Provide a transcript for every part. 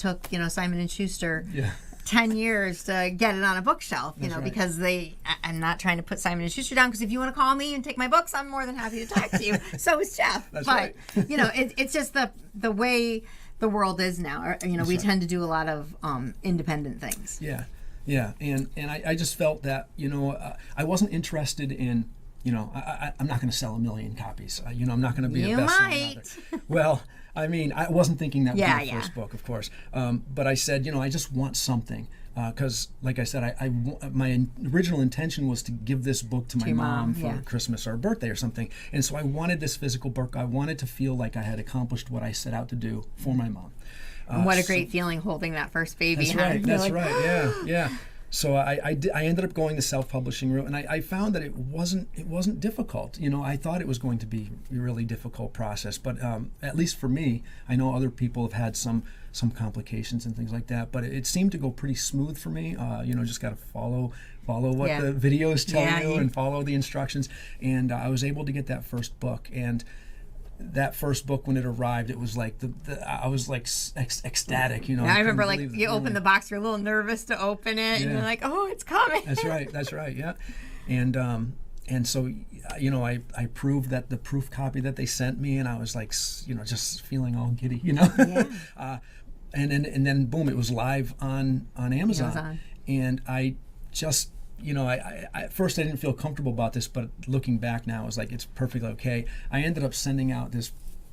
took, Simon and Schuster Yeah. 10 years to get it on a bookshelf, That's right. because I'm not trying to put Simon and Schuster down, because if you want to call me and take my books, I'm more than happy to talk to you. So is Jeff. That's but, right. it's just the way the world is now. We right. tend to do a lot of independent things. Yeah. Yeah. And I just felt that, I wasn't interested in, I'm not going to sell 1 million copies. I'm not going to be You a bestseller might. author. Well, I mean, I wasn't thinking that would be the Yeah. first book, of course. But I said, I just want something. Because, like I said, my original intention was to give this book to my your mom mom, for yeah. Christmas or birthday or something. And so I wanted this physical book. I wanted to feel like I had accomplished what I set out to do for my mom. And what a great feeling holding that first baby. That's huh? right. You're That's like, right. Yeah. So I ended up going the self-publishing route, and I found that it wasn't difficult. I thought it was going to be a really difficult process, but at least for me, I know other people have had some complications and things like that, but it seemed to go pretty smooth for me. Just got to follow what Yeah. the videos tell Yeah, you and follow the instructions, and I was able to get that first book. And that first book, when it arrived, it was like I was like ecstatic. I remember, like, you open the box, you're a little nervous to open it, and Yeah. you're like, oh, it's coming. That's right. Yeah. And so, I proved that the proof copy that they sent me, and I was like, just feeling all giddy, Yeah. and then boom, it was live on Amazon. Amazon. And I just, I at first I didn't feel comfortable about this, but looking back now, I was like, it's perfectly okay. I ended up sending out this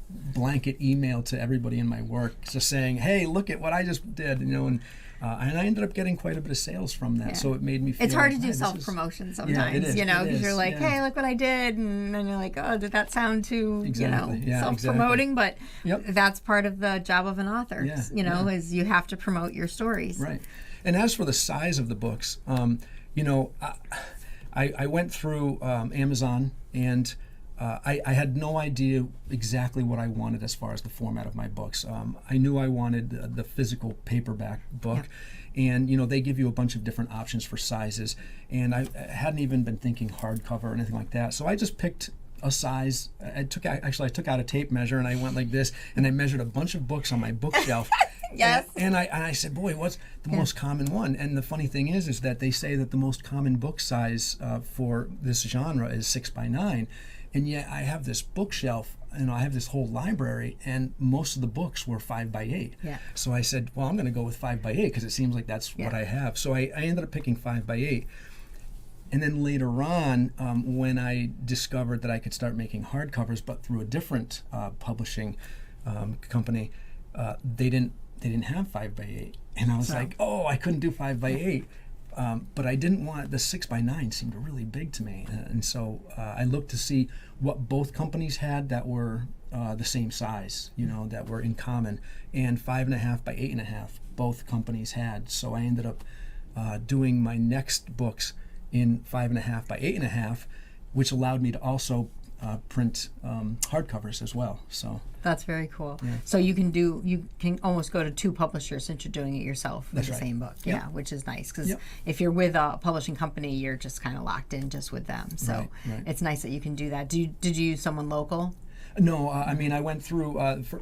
blanket email to everybody in my work, just saying, hey, look at what I just did, and I ended up getting quite a bit of sales from that. Yeah. So it made me feel It's hard like, to do "Hey, this self-promotion is-" sometimes, it is, because you're like, yeah. hey, look what I did. And then you're like, oh, did that sound too, Exactly. Yeah, self-promoting? But Yep. that's part of the job of an author, Yeah, is you have to promote your stories. Right. And as for the size of the books, I went through Amazon, and I had no idea exactly what I wanted as far as the format of my books. I knew I wanted the physical paperback book, and they give you a bunch of different options for sizes, and I hadn't even been thinking hardcover or anything like that. So I just picked a size. I took out a tape measure, and I went like this, and I measured a bunch of books on my bookshelf. Yes. And I said, boy, what's the most common one? And the funny thing is that they say that the most common book size for this genre is 6x9. And yet I have this bookshelf, I have this whole library, and most of the books were 5x8. Yeah. So I said, well, I'm going to go with 5x8 because it seems like that's what I have. So I ended up picking 5x8. And then later on, when I discovered that I could start making hardcovers, but through a different publishing company, they didn't have 5x8, and I was like, oh, I couldn't do 5x8. But I didn't want the 6x9 seemed really big to me, and so I looked to see what both companies had that were the same size, that were in common, and 5.5 by 8.5 both companies had. So I ended up doing my next books in 5.5 by 8.5, which allowed me to also print hardcovers as well. So That's very cool. Yeah. So you can almost go to two publishers since you're doing it yourself with That's the right. same book. Yep. Yeah, which is nice because Yep. if you're with a publishing company, you're just kind of locked in just with them. So Right. it's nice that you can do that. Did you use someone local? No, I mean, I went through,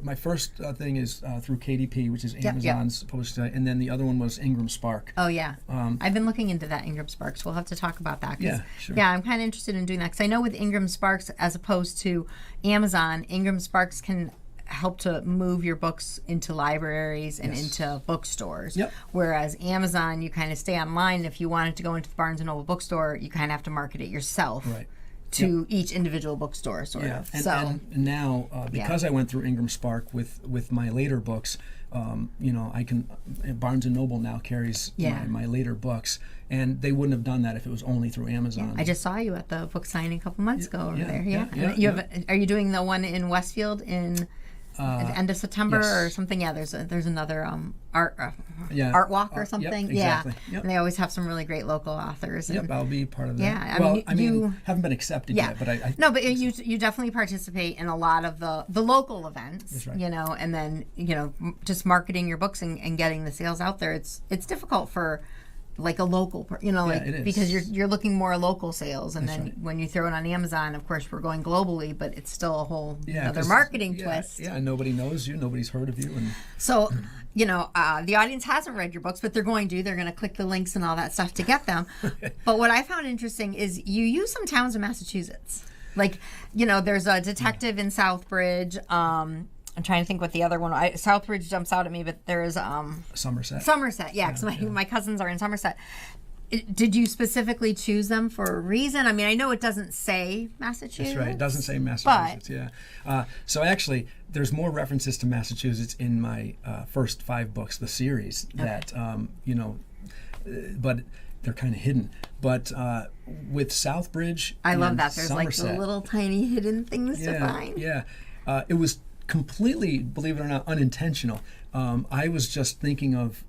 my first thing is through KDP, which is Yep. Amazon's publishing site, and then the other one was Ingram Spark. Oh yeah, I've been looking into that Ingram Sparks. We'll have to talk about that. 'Cause, Yeah, sure. Yeah, I'm kind of interested in doing that because I know with Ingram Sparks, as opposed to Amazon, Ingram Sparks can help to move your books into libraries and Yes. into bookstores. Yep. Whereas Amazon, you kind of stay online. If you wanted to go into the Barnes and Noble bookstore, you kind of have to market it yourself. Right. To each individual bookstore, sort of. And, So and now because I went through Ingram Spark with my later books, I can Barnes and Noble now carries my later books, and they wouldn't have done that if it was only through Amazon. I just saw you at the book signing a couple months ago over yeah, there. yeah, And yeah, you have. Are you doing the one in Westfield in at the end of September yes. or something? Yeah, there's another art Yeah. art walk or Yep, something. exactly. Yeah, Yep. and they always have some really great local authors. And, Yep, I'll be part of that. Yeah, I mean, haven't been accepted Yeah, yet, but I no, but you definitely participate in a lot of the local events. That's right. And then just marketing your books and getting the sales out there. It's difficult for like a local, like it is. because you're looking more local sales, and That's then right. when you throw it on Amazon, of course we're going globally, but it's still a whole other 'cause- marketing yeah, twist. Yeah, nobody knows you, nobody's heard of you, and So the audience hasn't read your books, but they're going to. They're going to click the links and all that stuff to get them. But what I found interesting is you use some towns in Massachusetts. Like, there's a detective in Southbridge. I'm trying to think what the other one. Southbridge jumps out at me, but there's Somerset. Somerset, yeah, because my cousins are in Somerset. Did you specifically choose them for a reason? I mean, I know it doesn't say Massachusetts. That's right. It doesn't say Massachusetts. Yeah. So actually, there's more references to Massachusetts in my first 5 books, the series. That but they're kind of hidden. But with Southbridge, I love and that. There's Somerset, like the little tiny hidden things to find. Yeah. It was completely, believe it or not, unintentional. I was just thinking of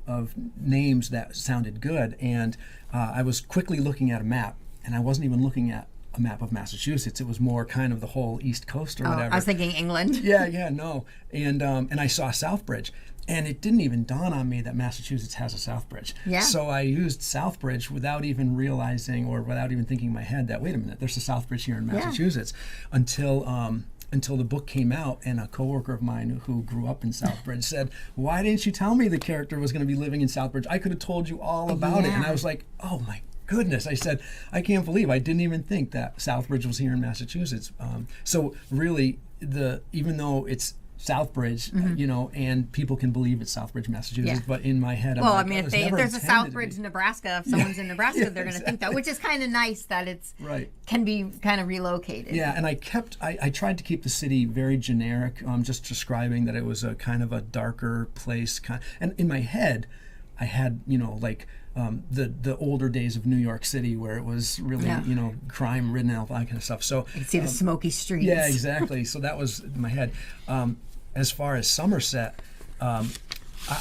names that sounded good, and I was quickly looking at a map, and I wasn't even looking at a map of Massachusetts. It was more kind of the whole East Coast or whatever. I was thinking England. No. And I saw Southbridge, and it didn't even dawn on me that Massachusetts has a Southbridge. Yeah. So I used Southbridge without even realizing or without even thinking in my head that, wait a minute, there's a Southbridge here in Massachusetts, until the book came out, and a coworker of mine who grew up in Southbridge said, "Why didn't you tell me the character was going to be living in Southbridge? I could have told you all about it." And I was like, "Oh my goodness!" I said, "I can't believe I didn't even think that Southbridge was here in Massachusetts." So really, even though it's Southbridge, and people can believe it's Southbridge, Massachusetts, but in my head, I'm well, like, I mean, if there's a Southbridge, Nebraska, if someone's in Nebraska, they're going to think that, which is kind of nice that it's can be kind of relocated. Yeah, and I tried to keep the city very generic, just describing that it was a kind of a darker place, and in my head, I had the older days of New York City where it was really crime ridden and all that kind of stuff. So you can see the smoky streets. Yeah, exactly. So that was in my head. As far as Somerset, I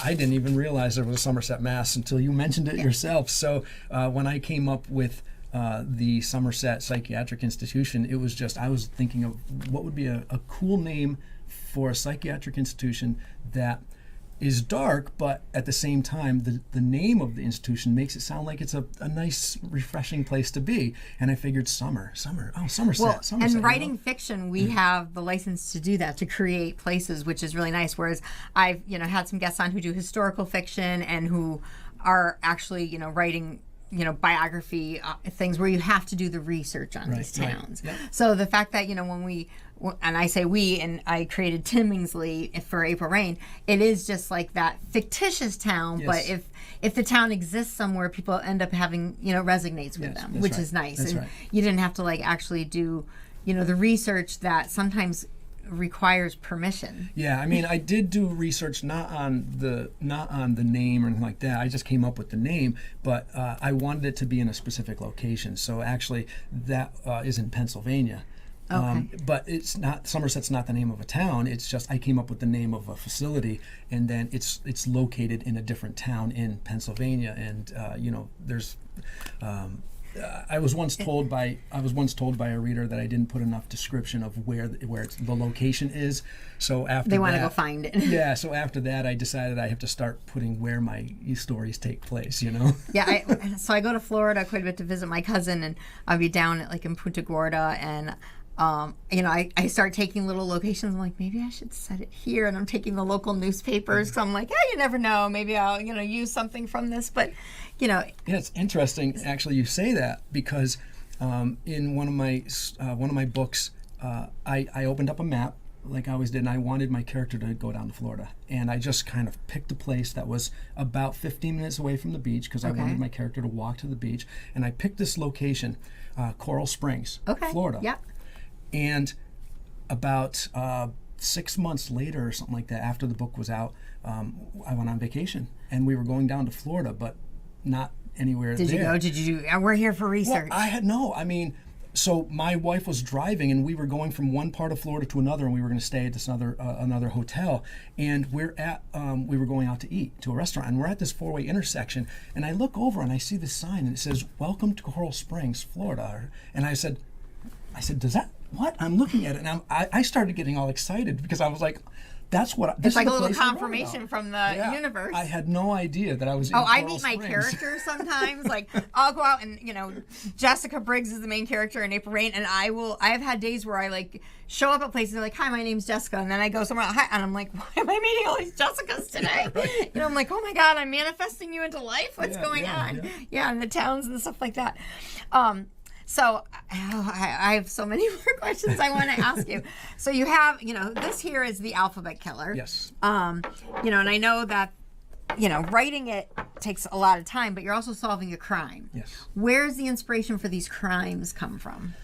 didn't even realize there was a Somerset, Mass. Until you mentioned it yourself. So when I came up with the Somerset Psychiatric Institution, it was just, I was thinking of what would be a cool name for a psychiatric institution that is dark, but at the same time, the name of the institution makes it sound like it's a nice, refreshing place to be. And I figured Somerset. Well, Somerset. And writing fiction, we have the license to do that, to create places, which is really nice. Whereas I've, had some guests on who do historical fiction and who are actually, writing biography things where you have to do the research on these towns. Yep. So the fact that, when we, and I say we, and I created Timmingsley for April Rain, it is just like that fictitious town, but if the town exists somewhere, people end up having, resonates with them, which is nice. That's and you didn't have to actually do, the research that sometimes requires permission. Yeah, I mean, I did do research not on the name or anything like that. I just came up with the name, but I wanted it to be in a specific location. So actually, that is in Pennsylvania. Okay. But it's not, Somerset's not the name of a town. It's just I came up with the name of a facility, and then it's located in a different town in Pennsylvania. And there's. I was once told by a reader that I didn't put enough description of where the location is. So after they want to go find it. Yeah. So after that, I decided I have to start putting where my stories take place. Yeah. So I go to Florida quite a bit to visit my cousin, and I'll be down in Punta Gorda, and I start taking little locations. I'm like, maybe I should set it here, and I'm taking the local newspapers. So I'm like, you never know. Maybe I'll use something from this, but. Yeah, it's interesting. Actually, you say that because in one of my books, I opened up a map like I always did, and I wanted my character to go down to Florida, and I just kind of picked a place that was about 15 minutes away from the beach because I wanted my character to walk to the beach, and I picked this location, Coral Springs, Florida. Yeah. And about 6 months later or something like that, after the book was out, I went on vacation, and we were going down to Florida, but not anywhere there. Did you go? Did you do? We're here for research. Well, so my wife was driving, and we were going from one part of Florida to another, and we were going to stay at this another hotel. And we were going out to eat to a restaurant, and we're at this four-way intersection. And I look over, and I see this sign, and it says, "Welcome to Coral Springs, Florida." And I said, "Does that what?" I'm looking at it, and I started getting all excited because I was like, That's what. It's like a little confirmation from the universe. I had no idea that I was. Oh, in I Coral meet my Springs. characters sometimes. Like I'll go out and Jessica Briggs is the main character in April Rain, and I have had days where I like show up at places. They're like, "Hi, my name's Jessica," and then I go somewhere. Hi, and I'm like, "Why am I meeting all these Jessicas today?" Right. I'm like, "Oh my God, I'm manifesting you into life. What's going on?" Yeah. Yeah, and the towns and stuff like that. So I have so many more questions I want to ask you. So you have, this here is the Alphabet Killer. Yes. And I know that, writing it takes a lot of time, but you're also solving a crime. Yes. Where's the inspiration for these crimes come from?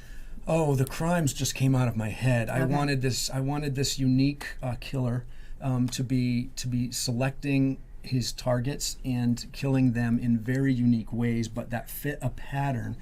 Oh, the crimes just came out of my head. I wanted this unique killer to be selecting his targets and killing them in very unique ways, but that fit a pattern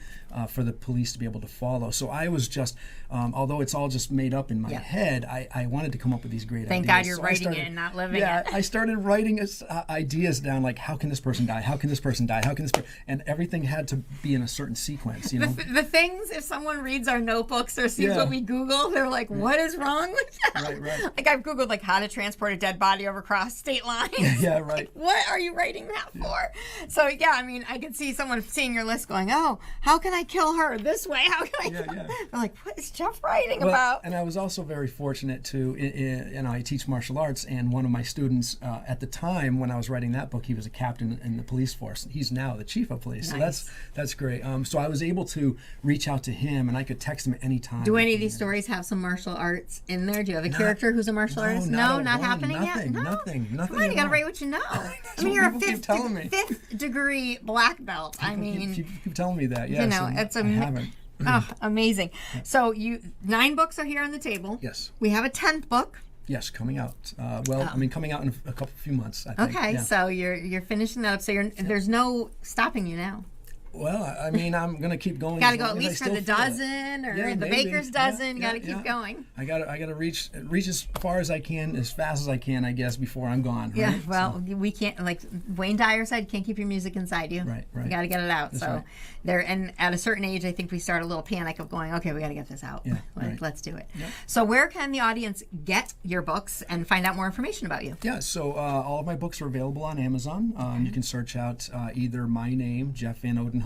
for the police to be able to follow. So I was just, although it's all just made up in my head, I wanted to come up with these great Thank ideas. God you're writing it and not living it. Yeah, I started writing ideas down, like how can this person die? How can this person die? How can this and everything had to be in a certain sequence, The things, if someone reads our notebooks or sees what we Google, they're like, what is wrong with that? Right. Like I've Googled like how to transport a dead body over cross state lines. Yeah, right. Like, what are you writing that for? So yeah, I mean, I could see someone seeing your list going, oh, how can I kill her this way? How can I kill her? They're like, what is Jeff writing about? And I was also very fortunate to, I teach martial arts, and one of my students at the time when I was writing that book, he was a captain in the police force. He's now the chief of police. Nice. So that's great. So I was able to reach out to him, and I could text him at any time. Do any of these stories have some martial arts in there? Do you have a character who's a martial artist? No, not happening yet? No. Nothing. Come on, you gotta write what you know. I mean, you're a fifth degree black belt. You keep telling me that. Yeah, it's I haven't. Oh, amazing. So 9 books are here on the table. Yes. We have a 10th book. Yes, coming out. Coming out in a few months, I think. Okay, so you're finishing that up. So there's no stopping you now. Well, I mean, I'm gonna keep going. Got to go at least for the dozen or the maybe. baker's dozen. Got to keep going. I gotta reach as far as I can, as fast as I can, I guess, before I'm gone. Right? Yeah. Well, we can't, like Wayne Dyer said, you can't keep your music inside you. Right. You got to get it out. That's so right. and at a certain age, I think we start a little panic of going, okay, we got to get this out. Yeah. Right. Let's do it. Yep. So where can the audience get your books and find out more information about you? Yeah. So all of my books are available on Amazon. You can search out either my name, Jeff Van Odenhove,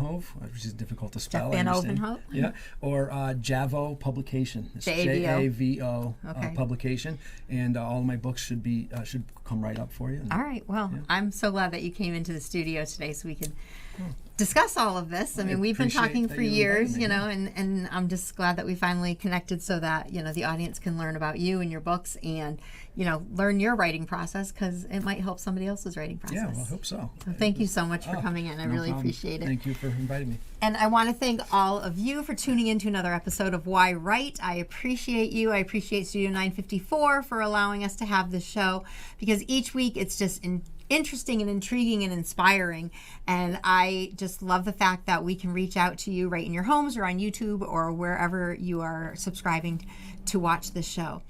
which is difficult to spell. Jeff Van Odenhove? Yeah. Or Javo Publication. It's Javo. JAVO Publication, and all of my books should come right up for you. All right. Well, I'm so glad that you came into the studio today so we could discuss all of this. I mean, we've been talking for years, and I'm just glad that we finally connected so that, the audience can learn about you and your books and, learn your writing process because it might help somebody else's writing process. Yeah, well, I hope so. So thank you so much for coming in. I really problem. appreciate it. Thank you for inviting me. And I want to thank all of you for tuning in to another episode of Why Write. I appreciate you. I appreciate Studio 954 for allowing us to have this show because each week it's just interesting and intriguing and inspiring. And I just love the fact that we can reach out to you right in your homes or on YouTube or wherever you are subscribing to watch this show.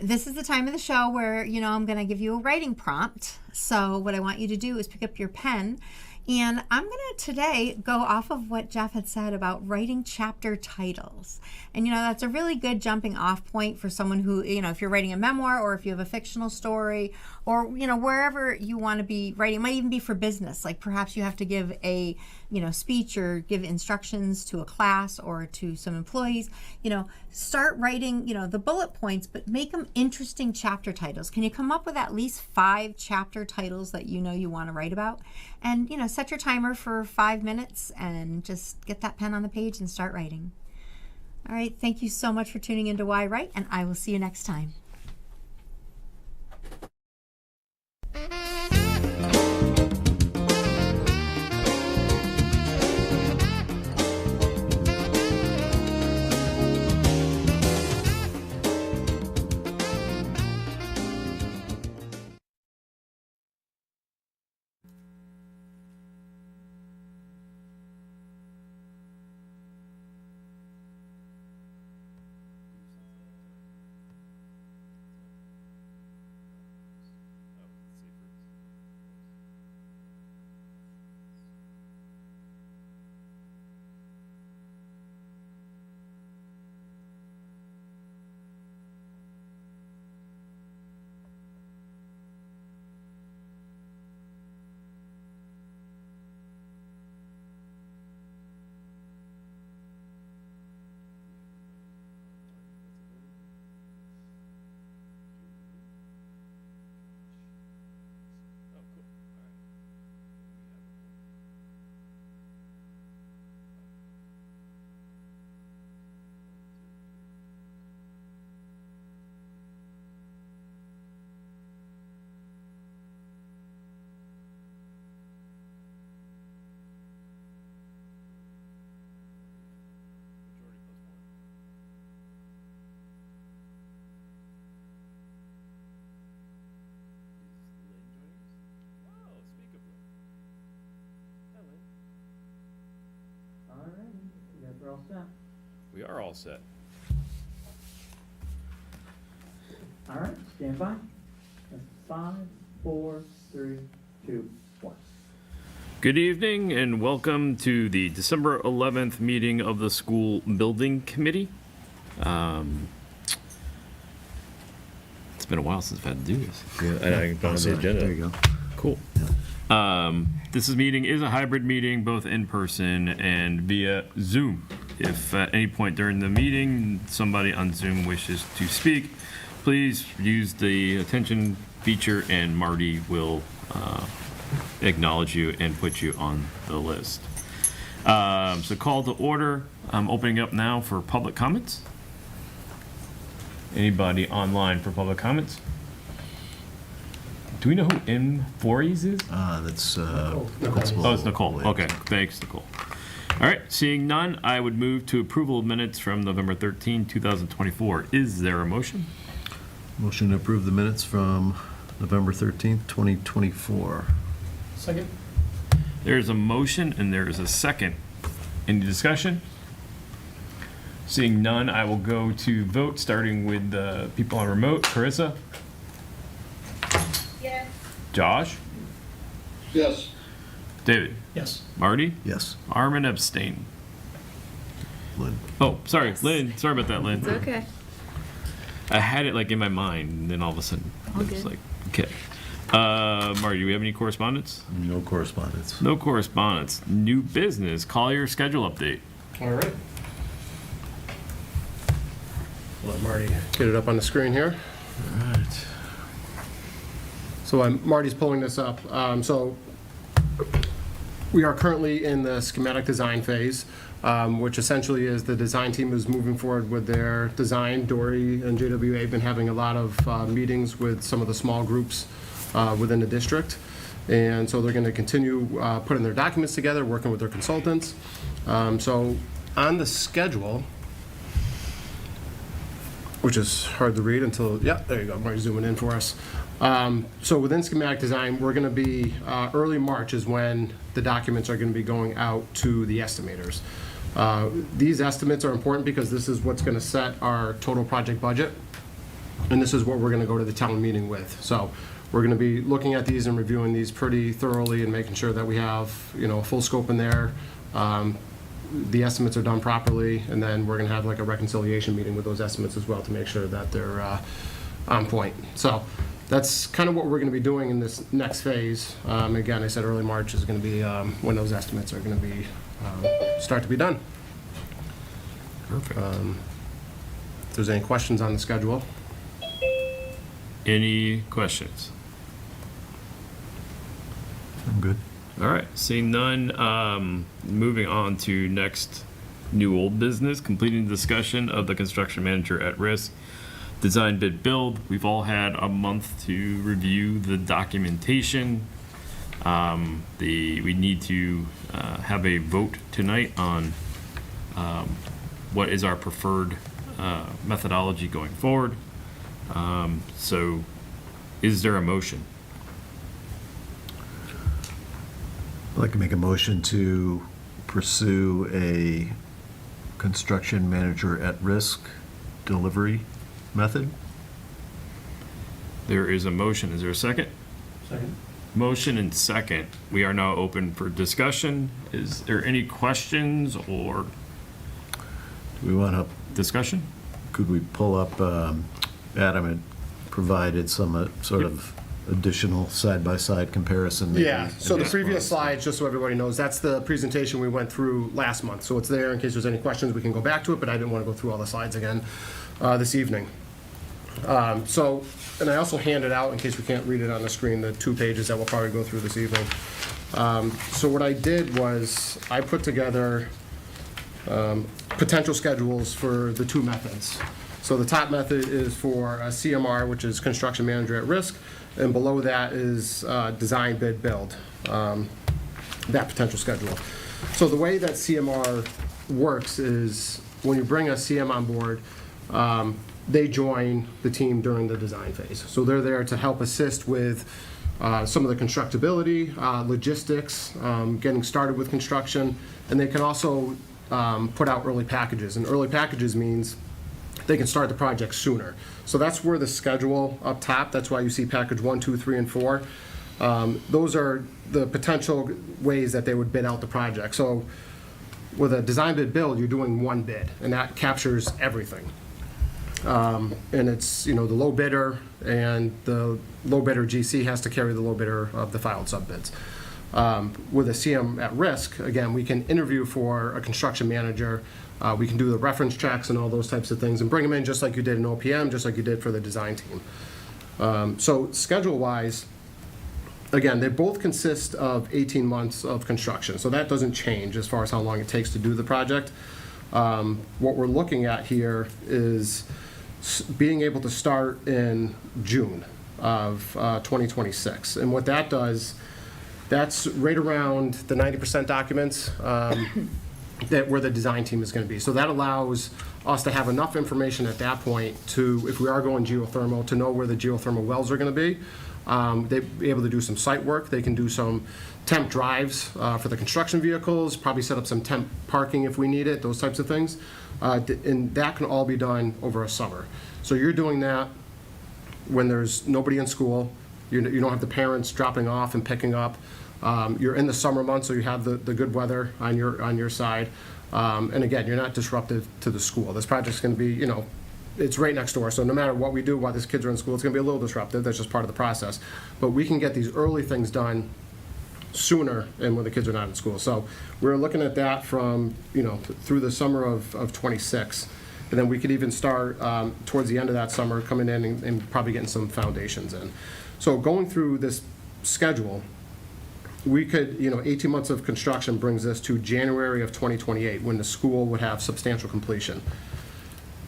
This is the time of the show where, I'm going to give you a writing prompt. So what I want you to do is pick up your pen. And I'm going to today go off of what Jeff had said about writing chapter titles. And, that's a really good jumping off point for someone who, if you're writing a memoir or if you have a fictional story or, wherever you want to be writing. It might even be for business. Like perhaps you have to give a, speech or give instructions to a class or to some employees. Start writing, the bullet points, but make them interesting chapter titles. Can you come up with at least 5 chapter titles that you want to write about? And, set your timer for 5 minutes and just get that pen on the page and start writing. All right. Thank you so much for tuning into Why Write, and I will see you next time. We're all set. We are all set. All right, stand by. That's 5, 4, 3, 2, 1. Good evening and welcome to the December 11th meeting of the School Building Committee. It's been a while since I've had to do this. Yeah, I found the agenda. There you go. Cool. This meeting is a hybrid meeting, both in person and via Zoom. If at any point during the meeting somebody on Zoom wishes to speak, please use the attention feature and Marty will acknowledge you and put you on the list. So call to order. I'm opening up now for public comments. Anybody online for public comments? Do we know who M. Voorhees is? That's Oh, it's Nicole. Okay, thanks, Nicole. All right, seeing none, I would move to approval of minutes from November 13, 2024. Is there a motion? Motion to approve the minutes from November 13th, 2024. Second. There's a motion and there is a second. Any discussion? Seeing none, I will go to vote, starting with the people on remote. Carissa? Yes. Josh? Yes. David? Yes. Marty? Yes. Armin abstain. Lynn. Oh, sorry, Lynn. Sorry about that, Lynn. It's okay. I had it like in my mind, and then all of a sudden, All it was good. like, okay. Marty, do we have any correspondence? No correspondence. No correspondence. New business. Collier schedule update. All right. Let Marty get it up on the screen here. All right. So Marty's pulling this up. So we are currently in the schematic design phase, which essentially is the design team is moving forward with their design. Dory and JWA have been having a lot of meetings with some of the small groups within the district. And so they're going to continue putting their documents together, working with their consultants. So on the schedule, which is hard to read until, yeah, there you go, Marty's zooming in for us. So within schematic design, we're going to be, early March is when the documents are going to be going out to the estimators. These estimates are important because this is what's going to set our total project budget, and this is what we're going to go to the town meeting with. So we're going to be looking at these and reviewing these pretty thoroughly and making sure that we have, a full scope in there. The estimates are done properly, and then we're going to have like a reconciliation meeting with those estimates as well to make sure that they're on point. So that's kind of what we're going to be doing in this next phase. Again, I said early March is going to be when those estimates are going to be start to be done. Perfect. If there's any questions on the schedule. Any questions? I'm good. All right, seeing none, moving on to next new old business, completing the discussion of the construction manager at risk, design bid build. We've all had a month to review the documentation. We need to have a vote tonight on what is our preferred methodology going forward. So is there a motion? I'd like to make a motion to pursue a construction manager at risk delivery method. There is a motion. Is there a second? Second. Motion and second. We are now open for discussion. Is there any questions or Do we want to, discussion? could we pull up, Adam had provided some sort of additional side-by-side comparison. maybe, Yeah, so in the previous response. slides, just so everybody knows, that's the presentation we went through last month. So it's there in case there's any questions, we can go back to it, but I didn't want to go through all the slides again this evening. And I also handed out, in case we can't read it on the screen, the 2 pages that we'll probably go through this evening. So what I did was, I put together potential schedules for the 2 methods. So the top method is for a CMR, which is construction manager at risk, and below that is design bid build, that potential schedule. So the way that CMR works is when you bring a CM on board, they join the team during the design phase. So they're there to help assist with some of the constructability, logistics, getting started with construction, and they can also put out early packages. And early packages means they can start the project sooner. So that's where the schedule up top, that's why you see package 1, 2, 3, and 4. Those are the potential ways that they would bid out the project. So with a design bid build, you're doing one bid, and that captures everything. And it's, the low bidder, and the low bidder GC has to carry the low bidder of the filed subbids. With a CM at risk, again, we can interview for a construction manager. We can do the reference checks and all those types of things and bring them in just like you did in OPM, just like you did for the design team. So schedule-wise, again, they both consist of 18 months of construction. So that doesn't change as far as how long it takes to do the project. What we're looking at here is being able to start in June of 2026. And what that does, that's right around the 90% documents that where the design team is going to be. So that allows us to have enough information at that point to, if we are going geothermal, to know where the geothermal wells are going to be. They'd be able to do some site work. They can do some temp drives for the construction vehicles, probably set up some temp parking if we need it, those types of things. And that can all be done over a summer. So you're doing that when there's nobody in school. You don't have the parents dropping off and picking up. You're in the summer months, so you have the good weather on your side. And again, you're not disruptive to the school. This project's going to be, it's right next door. So no matter what we do while these kids are in school, it's going to be a little disruptive. That's just part of the process. But we can get these early things done sooner and when the kids are not in school. So we're looking at that from, through the summer of 26. And then we could even start towards the end of that summer, coming in and probably getting some foundations in. So going through this schedule, we could, 18 months of construction brings us to January of 2028, when the school would have substantial completion.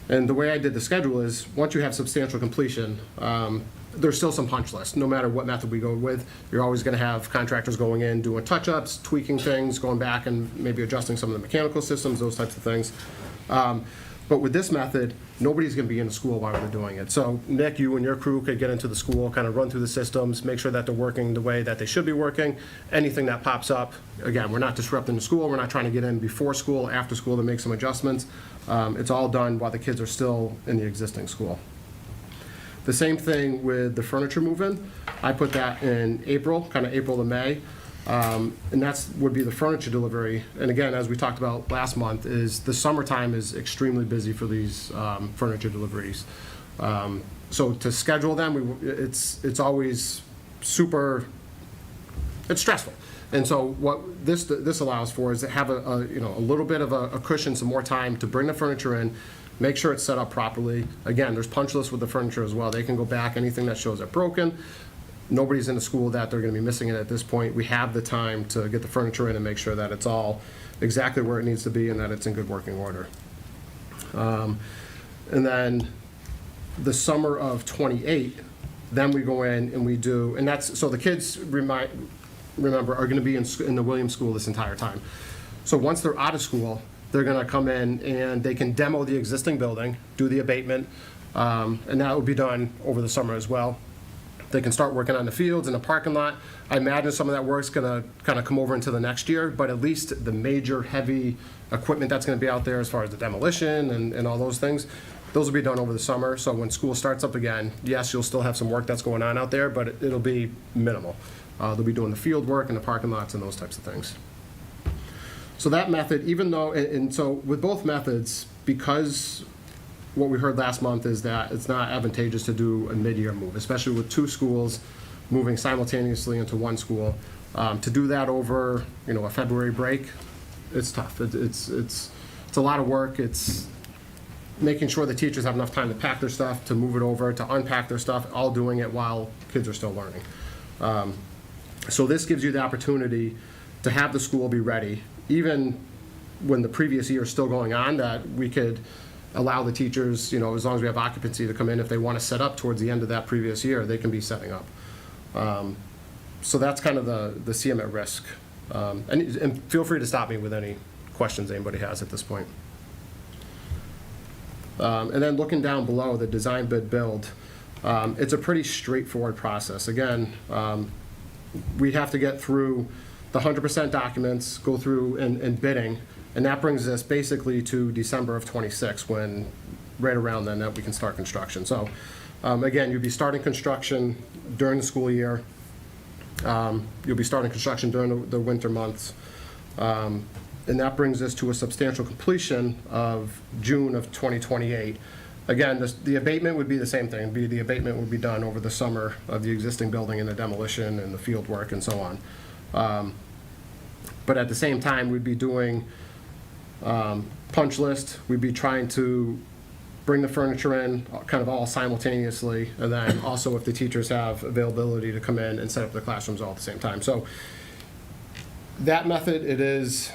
And the way I did the schedule is, once you have substantial completion, there's still some punch list. No matter what method we go with, you're always going to have contractors going in, doing touch-ups, tweaking things, going back and maybe adjusting some of the mechanical systems, those types of things. But with this method, nobody's going to be in the school while we're doing it. So Nick, you and your crew could get into the school, kind of run through the systems, make sure that they're working the way that they should be working. Anything that pops up, again, we're not disrupting the school. We're not trying to get in before school, after school to make some adjustments. It's all done while the kids are still in the existing school. The same thing with the furniture move-in. I put that in April, kind of April to May. And that's would be the furniture delivery. And again, as we talked about last month, is the summertime is extremely busy for these furniture deliveries. So to schedule them, it's always super, it's stressful. And so what this allows for is to have a little bit of a cushion, some more time to bring the furniture in, make sure it's set up properly. Again, there's punch lists with the furniture as well. They can go back, anything that shows it broken. Nobody's in the school that they're going to be missing it at this point. We have the time to get the furniture in and make sure that it's all exactly where it needs to be and that it's in good working order. And then the summer of 28, then we go in and we do, and that's, so the kids, remember, are going to be in the Williams School this entire time. So once they're out of school, they're going to come in and they can demo the existing building, do the abatement, and that will be done over the summer as well. They can start working on the fields and the parking lot. I imagine some of that work's going to kind of come over into the next year, but at least the major heavy equipment that's going to be out there as far as the demolition and all those things, those will be done over the summer. So when school starts up again, yes, you'll still have some work that's going on out there, but it'll be minimal. They'll be doing the field work and the parking lots and those types of things. So that method, even though, and so with both methods, because what we heard last month is that it's not advantageous to do a mid-year move, especially with two schools moving simultaneously into one school. To do that over, a February break, it's tough. It's a lot of work. It's making sure the teachers have enough time to pack their stuff, to move it over, to unpack their stuff, all doing it while kids are still learning. So this gives you the opportunity to have the school be ready, even when the previous year is still going on, that we could allow the teachers, as long as we have occupancy, to come in. If they want to set up towards the end of that previous year, they can be setting up. So that's kind of the CM at risk. And feel free to stop me with any questions anybody has at this point. And then looking down below, the design bid build, it's a pretty straightforward process. Again, we have to get through the 100% documents, go through and bidding, And that brings us basically to December of '26, when, right around then, that we can start construction. So, again, you'll be starting construction during the school year. You'll be starting construction during the winter months. And that brings us to a substantial completion of June of 2028. Again, the abatement would be the same thing. The abatement would be done over the summer of the existing building and the demolition and the field work and so on. But at the same time, we'd be doing punch list. We'd be trying to bring the furniture in kind of all simultaneously, and then also if the teachers have availability to come in and set up their classrooms all at the same time. So that method, it is,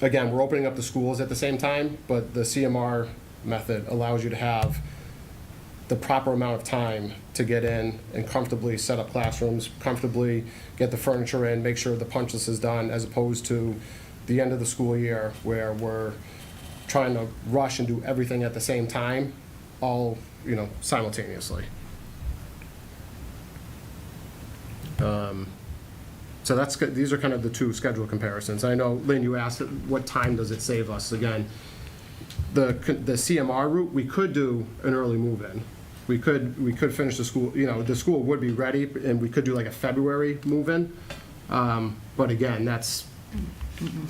again, we're opening up the schools at the same time, but the CMR method allows you to have the proper amount of time to get in and comfortably set up classrooms, comfortably get the furniture in, make sure the punch list is done, as opposed to the end of the school year where we're trying to rush and do everything at the same time, all, simultaneously. So that's good. These are kind of the two schedule comparisons. I know, Lynn, you asked what time does it save us? Again, the CMR route, we could do an early move-in. We could finish the school, the school would be ready, and we could do like a February move-in. But again, that's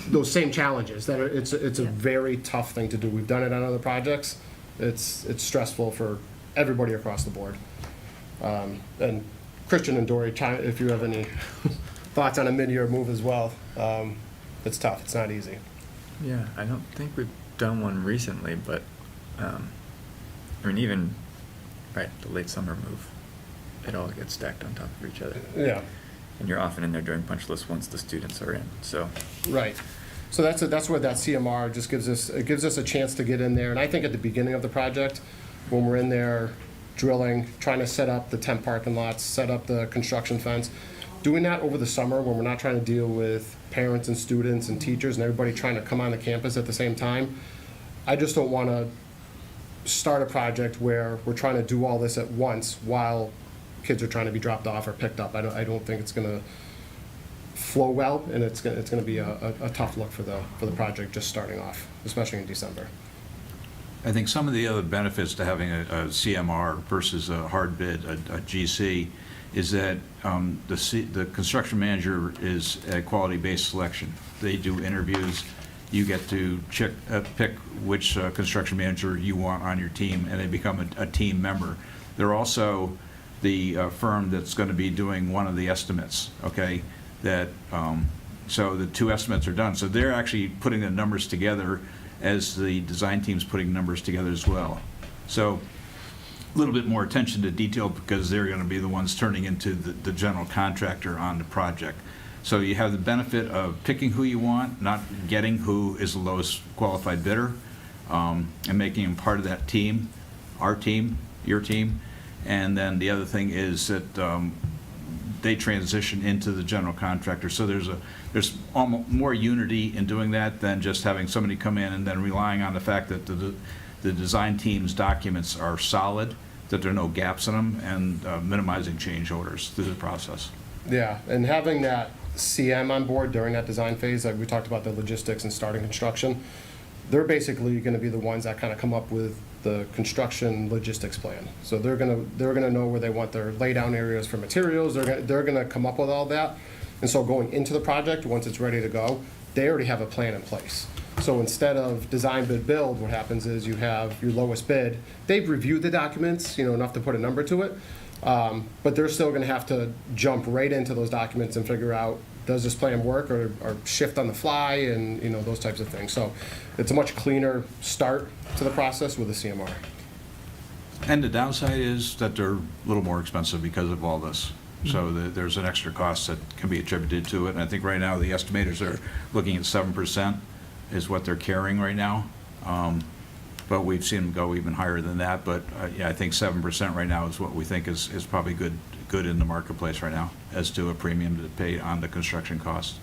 those same challenges. It's a very tough thing to do. We've done it on other projects. It's stressful for everybody across the board. And Christian and Dory, if you have any thoughts on a mid-year move as well, it's tough. It's not easy. Yeah, I don't think we've done one recently, but even the late summer move, it all gets stacked on top of each other. Yeah. And you're often in there during punch list once the students are in. So Right. So that's where that CMR just gives us a chance to get in there. And I think at the beginning of the project, when we're in there drilling, trying to set up the temp parking lots, set up the construction fence, doing that over the summer when we're not trying to deal with parents and students and teachers and everybody trying to come on the campus at the same time, I just don't want to start a project where we're trying to do all this at once while kids are trying to be dropped off or picked up. I don't think it's going to flow well, and it's going to be a tough look for the project just starting off, especially in December. I think some of the other benefits to having a CMR versus a hard bid, a GC, is that the construction manager is a quality-based selection. They do interviews. You get to pick which construction manager you want on your team, and they become a team member. They're also the firm that's going to be doing one of the estimates, okay? So the two estimates are done. So they're actually putting the numbers together as the design team's putting numbers together as well. So a little bit more attention to detail because they're going to be the ones turning into the general contractor on the project. So you have the benefit of picking who you want, not getting who is the lowest qualified bidder, and making them part of that team, our team, your team. And then the other thing is that they transition into the general contractor. So there's almost more unity in doing that than just having somebody come in and then relying on the fact that the design team's documents are solid, that there are no gaps in them, and minimizing change orders through the process. Yeah, and having that CM on board during that design phase, like we talked about the logistics and starting construction, they're basically going to be the ones that kind of come up with the construction logistics plan. So they're gonna know where they want their laydown areas for materials. They're gonna come up with all that. And so going into the project, once it's ready to go, they already have a plan in place. So instead of design, bid, build, what happens is you have your lowest bid. They've reviewed the documents, enough to put a number to it. But they're still going to have to jump right into those documents and figure out, does this plan work or shift on the fly, and those types of things. So it's a much cleaner start to the process with a CMR. And the downside is that they're a little more expensive because of all this. So there's an extra cost that can be attributed to it. And I think right now the estimators are looking at 7% is what they're carrying right now. But we've seen them go even higher than that. But I think 7% right now is what we think is probably good in the marketplace right now as to a premium to pay on the construction cost,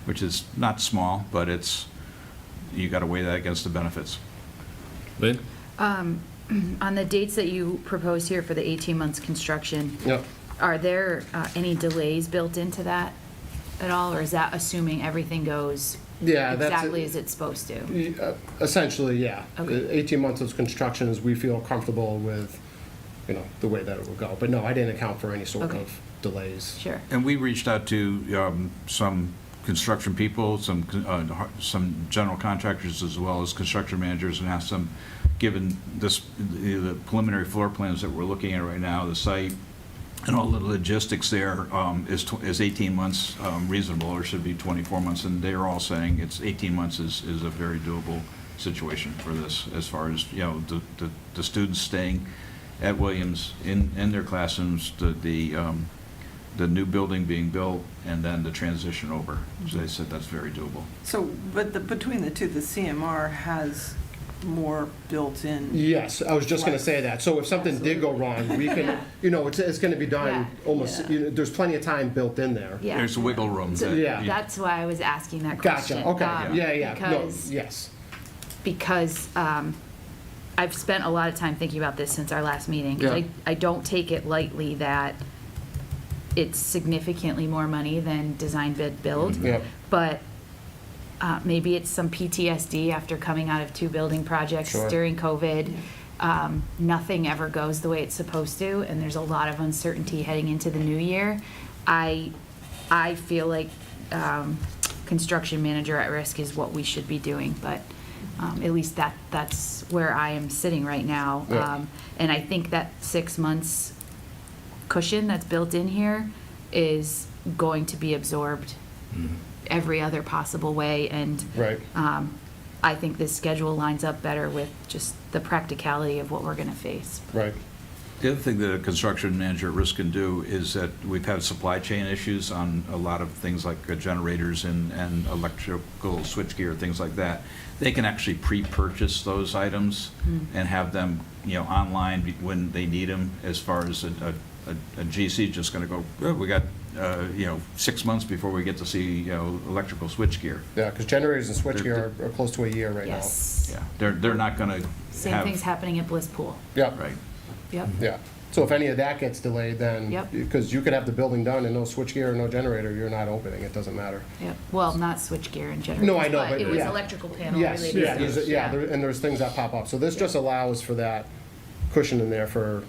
which is not small, but you got to weigh that against the benefits. Lynn? On the dates that you proposed here for the 18 months construction, Yep. are there any delays built into that? at all, or is that assuming everything goes Yeah, that's exactly as it's supposed to? Essentially, yeah. Okay. 18 months of construction is, we feel comfortable with, the way that it will go. But no, I didn't account for any sort Okay. of delays. Sure. And we reached out to some construction people, some general contractors, as well as construction managers, and asked them, given the preliminary floor plans that we're looking at right now, the site, and all the logistics there, is 18 months reasonable, or should be 24 months? And they're all saying 18 months is a very doable situation for this, as far as, the students staying at Williams in their classrooms, the new building being built, and then the transition over. So they said that's very doable. So, but between the two, the CMR has more built-in. Yes, I was just going to say that. So if something did go wrong, we can, it's going to be done Yeah. almost, Yeah. there's plenty of time built in there. Yeah. There's wiggle room. So that Yeah. you- that's why I was asking that question. Gotcha, okay, yeah. No, Because, yes. because I've spent a lot of time thinking about this since our last meeting. 'Cause Yeah. I don't take it lightly that it's significantly more money than design bid build. Yep. But maybe it's some PTSD after coming out of 2 building projects Sure. during COVID. Nothing ever goes the way it's supposed to, and there's a lot of uncertainty heading into the new year. I feel like construction manager at risk is what we should be doing, but at least that's where I am sitting right now. Yeah. And I think that 6 months cushion that's built in here is going to be absorbed every other possible way, and Right. I think this schedule lines up better with just the practicality of what we're going to face. Right. The other thing that a construction manager at risk can do is that we've had supply chain issues on a lot of things like generators and electrical switchgear, things like that. They can actually pre-purchase those items and have them, online when they need them. As far as a GC just going to go, oh, we got 6 months before we get to see electrical switchgear. Yeah, because generators and switchgear are close to a year right now. Yes. Yeah, they're not going to Same have thing's happening at Bliss Pool. Yeah, right. Yep. yeah. So if any of that gets delayed, then, Yep. because you could have the building done and no switchgear or no generator, you're not opening, it doesn't matter. Yep. Well, not switchgear and generators. No, I know, but it was yeah. electrical panel Yes, related. yeah, issues. and there's things that pop up. So this just allows for that cushion in there for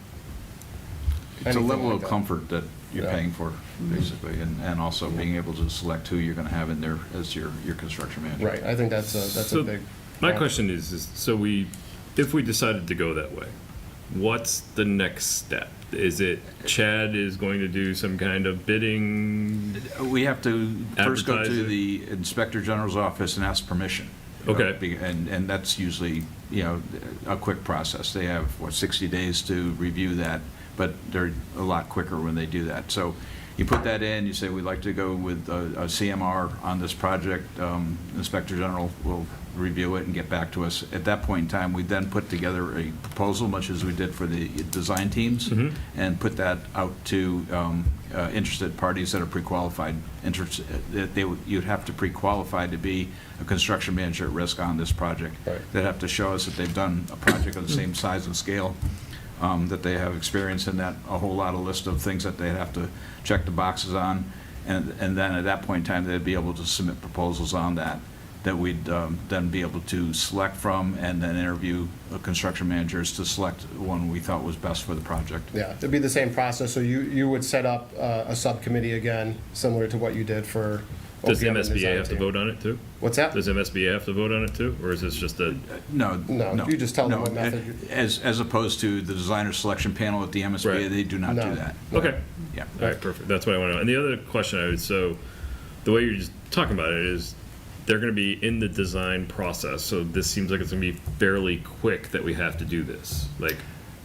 It's a anything level like of that. comfort that you're Yeah. paying for, basically, and also being able to select who you're going to have in there as your construction manager. Right, I think that's a So big. my question is so if we decided to go that way, what's the next step? Is it Chad is going to do some kind of bidding? We have to first go to Advertise it? the Inspector General's office and ask permission. Okay. And that's usually, a quick process. They have, 60 days to review that, but they're a lot quicker when they do that. So you put that in, you say, we'd like to go with a CMR on this project. Inspector General will review it and get back to us. At that point in time, we then put together a proposal, much as we did for the design teams, and put that out to interested parties that are pre-qualified. You'd have to pre-qualify to be a construction manager at risk on this project. Right. They'd have to show us that they've done a project of the same size and scale, that they have experience in that, a whole lot of list of things that they'd have to check the boxes on. And then at that point in time, they'd be able to submit proposals on that we'd then be able to select from, and then interview construction managers to select one we thought was best for the project. Yeah, it'd be the same process, so you would set up a subcommittee again, similar to what you did for Does the OPM and MSBA design have to team. vote on it too? What's that? Does MSBA have to vote on it too, or is this just a? No. No, you just tell them no. what method you- As opposed to the designer selection panel at the MSBA, Right. they do not No. do that. Okay. Yeah. All right, perfect. That's what I want to know. And the other question I would, so the way you're just talking about it is they're going to be in the design process. So this seems like it's going to be fairly quick that we have to do this. Like,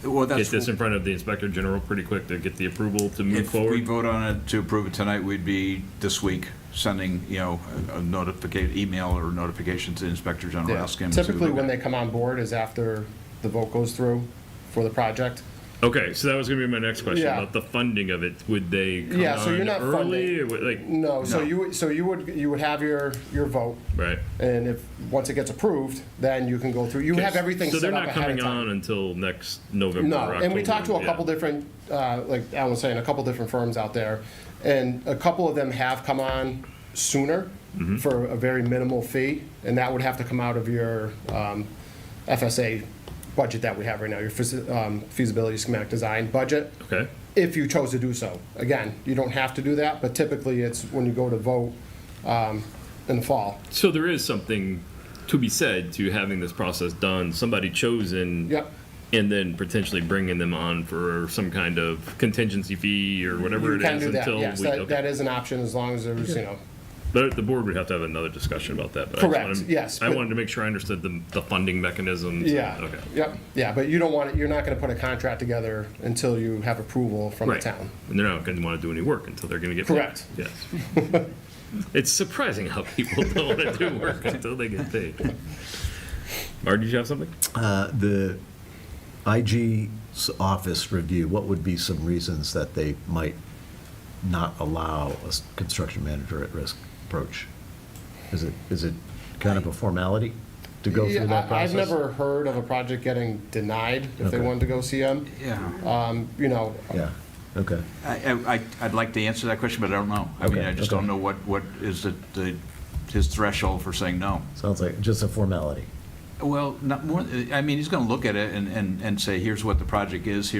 Well, get that's. this in front of the Inspector General pretty quick to get the approval to move If we forward. vote on it to approve it tonight, we'd be this week sending, a email or notification to the Inspector General, Yeah. asking him to. Typically, when they come on board is after the vote goes through for the project. Okay, so that was going to be my next question Yeah. about the funding of it. Would they come Yeah, so you're on not early? funding. Or would, like, No, so No. you would have your vote, right. and if, once it gets approved, then you can go through, you have everything So set they're up not ahead of coming on time. until next November. No, or and we October, talked to a yeah. couple different, like Alan was saying, a couple different firms out there, and a couple of them have come on sooner for a very minimal fee, and that would have to come out of your FSA budget that we have right now, your feasibility schematic design budget, Okay. if you chose to do so. Again, you don't have to do that, but typically it's when you go to vote in the fall. So there is something to be said to having this process done, somebody chosen. Yep. And then potentially bringing them on for some kind of contingency fee or whatever You it can is do that, until yes, we. that Okay. is an option as long as there's, you know, But the board would have to have another discussion about that. But I just Correct, wanted- yes, I but- wanted to make sure I understood the funding mechanisms. yeah. Okay. Yep, yeah, but you don't want it, you're not gonna put a contract together until you have approval from the Right. town. And they're not going to want to do any work until they're going to get paid. Correct. Yes. It's surprising how people don't want to do work until they get paid. Marty, did you have something? The IG's office review, what would be some reasons that they might not allow a construction manager at risk approach? Is it kind of a formality to go through that process? I've never heard of a project getting denied if they Okay. wanted to go see them. Yeah. You know, Yeah, okay. I'd like to answer that question, but I don't know. I mean, Okay, I just okay. don't know what is his threshold for saying no. Sounds like just a formality. Well, not more, I mean, he's gonna look at it and say, here's what the project is,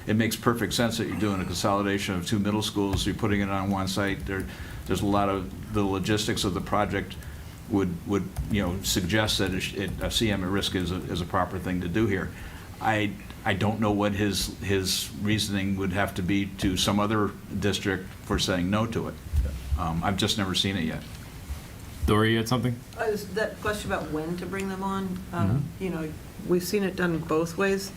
it makes perfect sense that you're doing a consolidation of two middle schools, you're putting it on one site, there's a lot of, the logistics of the project would, you know, suggest that a CM at risk is a proper thing to do here. I don't know what his reasoning would have to be to some other district for saying no to it. I've just never seen it yet. Dory, you had something? That question about when to bring them on, Mm-hmm. you know, we've seen it done both ways.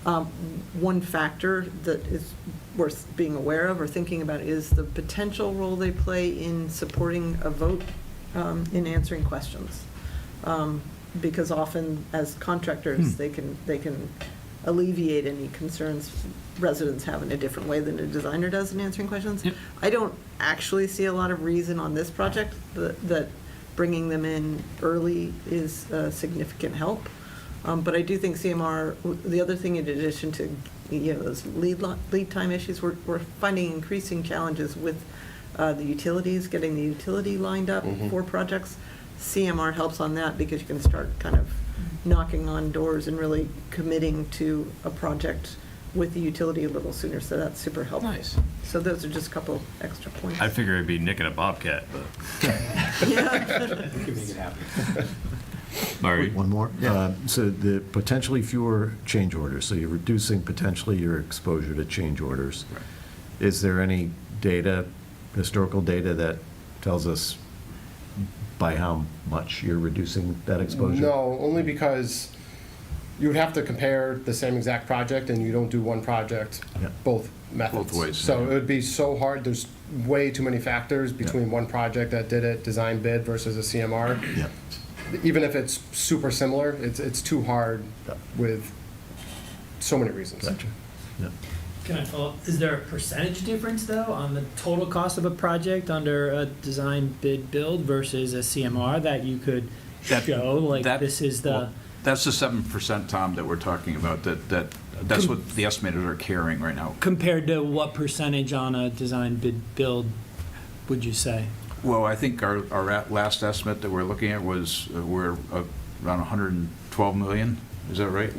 One factor that is worth being aware of or thinking about is the potential role they play in supporting a vote in answering questions. Because often, as contractors, they can alleviate any concerns residents have in a different way than a designer does in answering questions. Yep. I don't actually see a lot of reason on this project that bringing them in early is a significant help. But I do think CMR, the other thing in addition to, you know, those lead time issues, we're finding increasing challenges with the utilities, getting the utility lined up for projects. CMR helps on that because you can start kind of knocking on doors and really committing to a project with the utility a little sooner, so that's super helpful. Nice. So those are just a couple extra points. I figure it'd be Nick and a Bobcat, but. Marty? One more? So the potentially fewer change orders, so you're reducing potentially your exposure to change orders. Is there any data, historical data, that tells us by how much you're reducing that exposure? no, only because you would have to compare the same exact project, and you don't do one project, Yeah. both methods. Both ways, So yeah. it would be so hard, there's way too many factors between one project that did it, design bid versus a CMR. Yeah. Even if it's super similar, it's too hard Yeah. with so many reasons. Gotcha. Yeah. Can I follow up? Is there a percentage difference, though, on the total cost of a project under a design bid build versus a CMR that you could show, like, this is the... Well, that's the 7%, Tom, that we're talking about, that's what the estimators are carrying right now. Compared to what percentage on a design bid build would you say? Well, I think our last estimate that we're looking at was, we're around 112 million, is that right,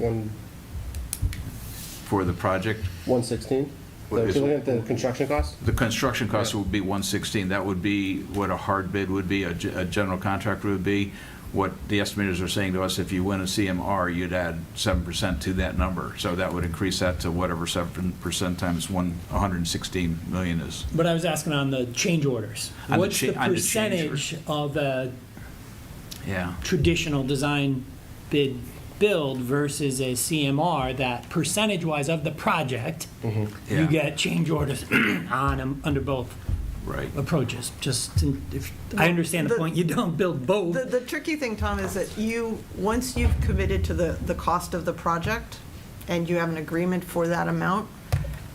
for the project? 116? What If is you're looking it? at the construction cost? The construction cost would be 116, that would be what a hard bid would be, a general contractor would be. What the estimators are saying to us, if you win a CMR, you'd add 7% to that number. So that would increase that to whatever 7% times 116 million is. But I was asking on the change orders. On the What's the on the change percentage of a Yeah. traditional design bid build versus a CMR that percentage-wise of the project, you Yeah. get change orders on them under both Right. approaches? Just, if I understand the The- point, you don't build both. The tricky thing, Tom, is that once you've committed to the cost of the project and you have an agreement for that amount,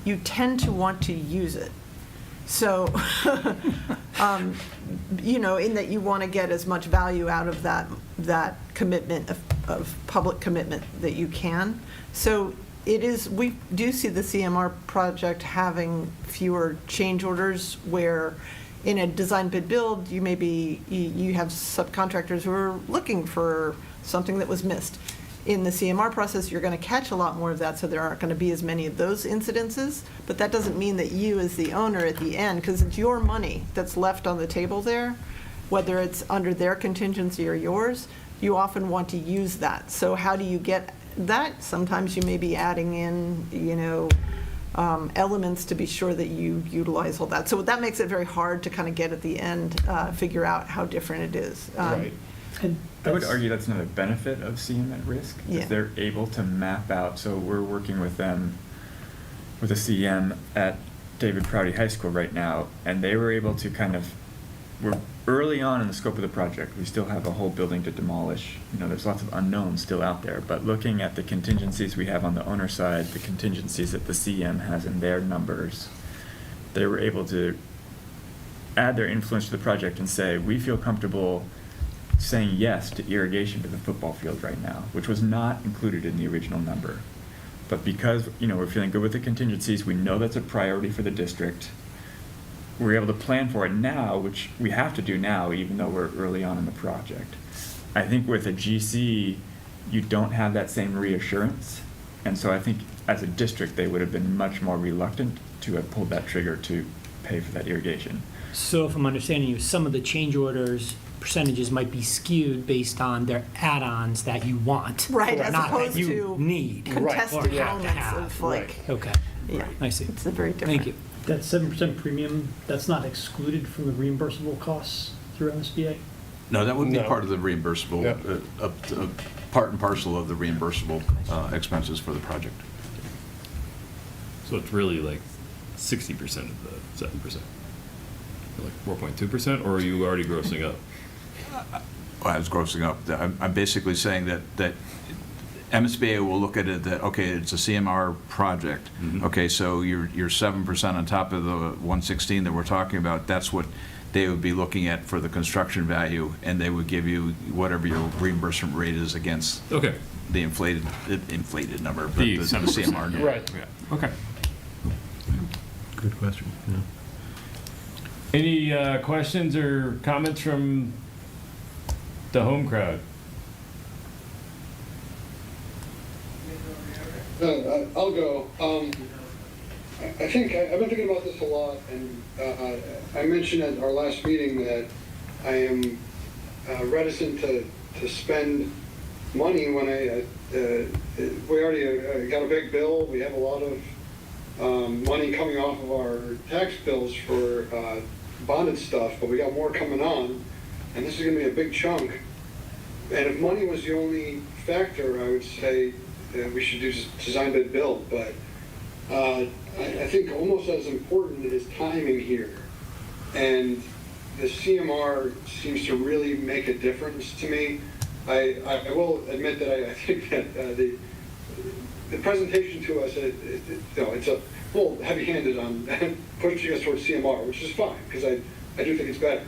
you tend to want to use it. So, you know, in that you want to get as much value out of that commitment of public commitment that you can. So we do see the CMR project having fewer change orders where in a design bid build, you have subcontractors who are looking for something that was missed. In the CMR process, you're going to catch a lot more of that, so there aren't going to be as many of those incidences. But that doesn't mean that you, as the owner at the end, because it's your money that's left on the table there, whether it's under their contingency or yours, you often want to use that. So how do you get that? Sometimes you may be adding in, elements to be sure that you utilize all that. So that makes it very hard to kind of get at the end, figure out how different it is. Right. And I would that's- argue that's another benefit of CM at risk, Yeah. is they're able to map out, so we're working with them, with a CM at David Prouty High School right now, and they were able to we're early on in the scope of the project, we still have a whole building to demolish, there's lots of unknowns still out there, but looking at the contingencies we have on the owner side, the contingencies that the CM has in their numbers, they were able to add their influence to the project and say, we feel comfortable saying yes to irrigation to the football field right now, which was not included in the original number. But because, we're feeling good with the contingencies, we know that's a priority for the district, we're able to plan for it now, which we have to do now, even though we're early on in the project. I think with a GC, you don't have that same reassurance. And so I think as a district, they would have been much more reluctant to have pulled that trigger to pay for that irrigation. So if I'm understanding you, some of the change orders percentages might be skewed based on their add-ons that you want. Right, or as not opposed that you to need. contested or have to elements have. of like, Okay, yeah, I see. it's a very different. Thank you. That 7% premium, that's not excluded from the reimbursable costs through MSBA? No, that would be No. part of the reimbursable, Yep. part and parcel of the reimbursable expenses for the project. So it's really like 60% of the 7%, like 4.2%, or are you already grossing up? Well, I was grossing up. I'm basically saying that MSBA will look at it that, okay, it's a CMR project. Mhm. Okay, so you're 7% on top of the 116 that we're talking about. That's what they would be looking at for the construction value, and they would give you whatever your reimbursement rate is against Okay. the inflated number, but The the 7%. CMR number. Right. Yeah. Okay. Good question, yeah. Any questions or comments from the home crowd? I'll go. I think I've been thinking about this a lot, and I mentioned at our last meeting that I am reticent to spend money when we already got a big bill. We have a lot of money coming off of our tax bills for bonded stuff, but we got more coming on, and this is going to be a big chunk. And if money was the only factor, I would say we should do design bid build, but I think almost as important is timing here. And the CMR seems to really make a difference to me. I will admit that I think that the presentation to us, it's a little heavy-handed on pushing us towards CMR, which is fine, because I do think it's better.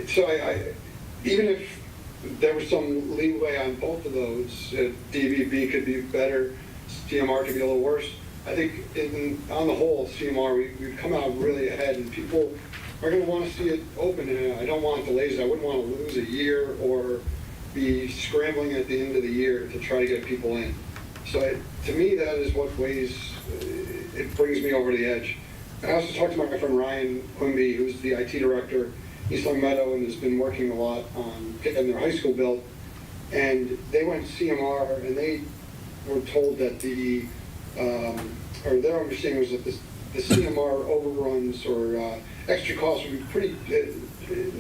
So even if there was some leeway on both of those, DVB could be better, CMR could be a little worse. I think on the whole, CMR, we've come out really ahead, and people are going to want to see it open, and I don't want delays. I wouldn't want to lose a year or be scrambling at the end of the year to try to get people in. So to me, that is what it brings me over the edge. I also talked to my friend Ryan Quimby, who's the IT director, East Long Meadow, and has been working a lot on getting their high school built. And they went CMR, and they were told that their understanding was that the CMR overruns or extra costs would be pretty,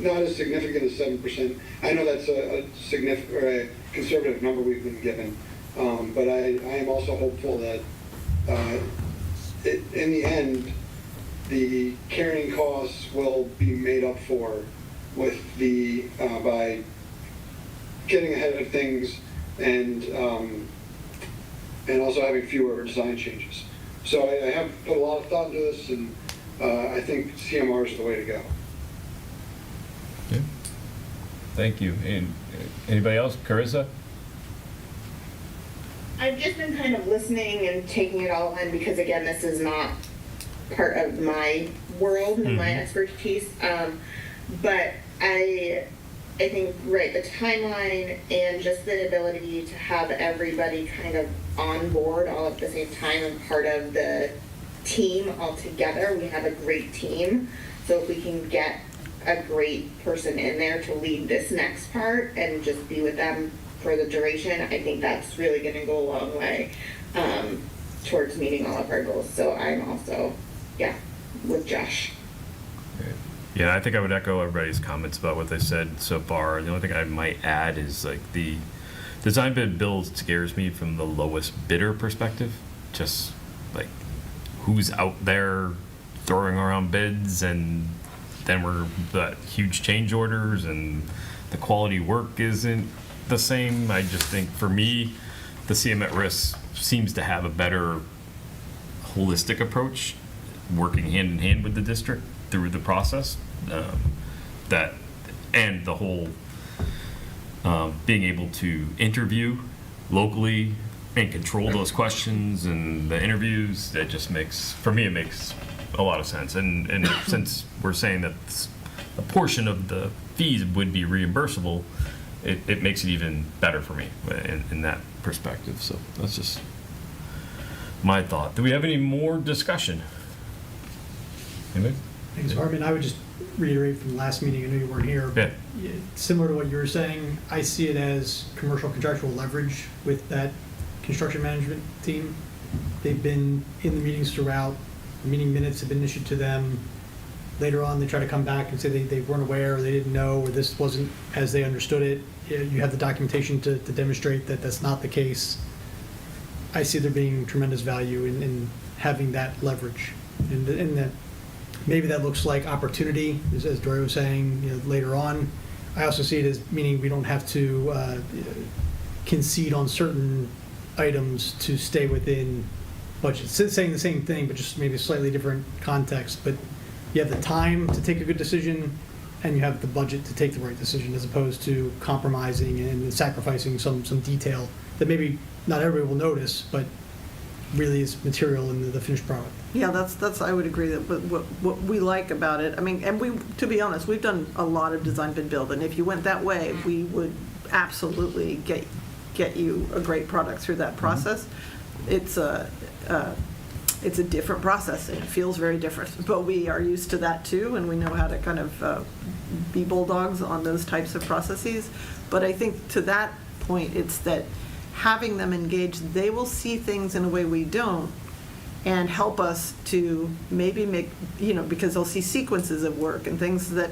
not as significant as 7%. I know that's a significant, or a conservative number we've been given, but I am also hopeful that in the end, the carrying costs will be made up for with by getting ahead of things and also having fewer design changes. So I have put a lot of thought into this, and I think CMR is the way to go. Okay. Thank you. And anybody else? Carissa? I've just been kind of listening and taking it all in because, again, this is not part of my world and my expertise. But I think, right, the timeline and just the ability to have everybody kind of on board all at the same time and part of the team all together. We have a great team. So if we can get a great person in there to lead this next part and just be with them for the duration, I think that's really going to go a long way towards meeting all of our goals. So I'm also, with Josh. Yeah, I think I would echo everybody's comments about what they said so far. The only thing I might add is like the design bid build scares me from the lowest bidder perspective. Just like who's out there throwing around bids, and then we're the huge change orders and the quality work isn't the same. I just think for me, the CM at Risk seems to have a better holistic approach, working hand in hand with the district through the process, that and the whole being able to interview locally and control those questions and the interviews. That just makes, for me, it makes a lot of sense. And since we're saying that a portion of the fees would be reimbursable, it makes it even better for me in that perspective. So that's just my thought. Do we have any more discussion? Anybody? Thanks, Harvey. I would just reiterate from the last meeting, I know you weren't here. Yeah. Similar to what you were saying, I see it as commercial contractual leverage with that construction management team. They've been in the meetings throughout. The meeting minutes have been issued to them. Later on, they try to come back and say they weren't aware, or they didn't know, or this wasn't as they understood it. You have the documentation to demonstrate that that's not the case. I see there being tremendous value in having that leverage, and that maybe that looks like opportunity, as Dory was saying, later on. I also see it as meaning we don't have to concede on certain items to stay within budget. Saying the same thing, but just maybe a slightly different context. But you have the time to take a good decision, and you have the budget to take the right decision, as opposed to compromising and sacrificing some detail that maybe not everybody will notice, but really is material in the finished product. Yeah, that's I would agree that what we like about it, I mean, and to be honest, we've done a lot of design bid build, and if you went that way, we would absolutely get you a great product through that process. It's a different process, and it feels very different, but we are used to that too, and we know how to kind of be bulldogs on those types of processes. But I think to that point, it's that having them engaged, they will see things in a way we don't, and help us to maybe make, because they'll see sequences of work and things that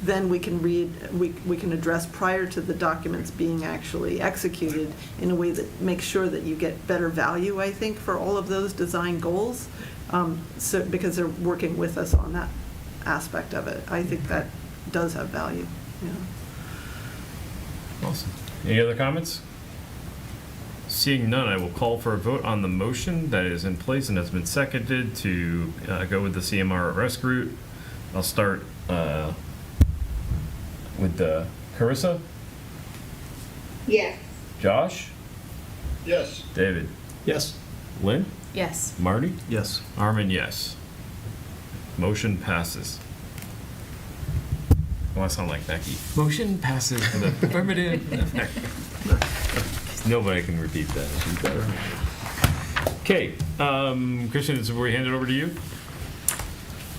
then we can read, we can address prior to the documents being actually executed in a way that makes sure that you get better value, I think, for all of those design goals. So because they're working with us on that aspect of it, I think that does have value. Awesome. Any other comments? Seeing none, I will call for a vote on the motion that is in place and has been seconded to go with the CMR at Risk route. I'll start with Carissa. Yes. Josh? Yes. David? Yes. Lynn? Yes. Marty? Yes. Armin, yes. Motion passes. I want to sound like Becky. Motion passes with affirmative effect. Nobody can repeat that. Okay, Christian, before we hand it over to you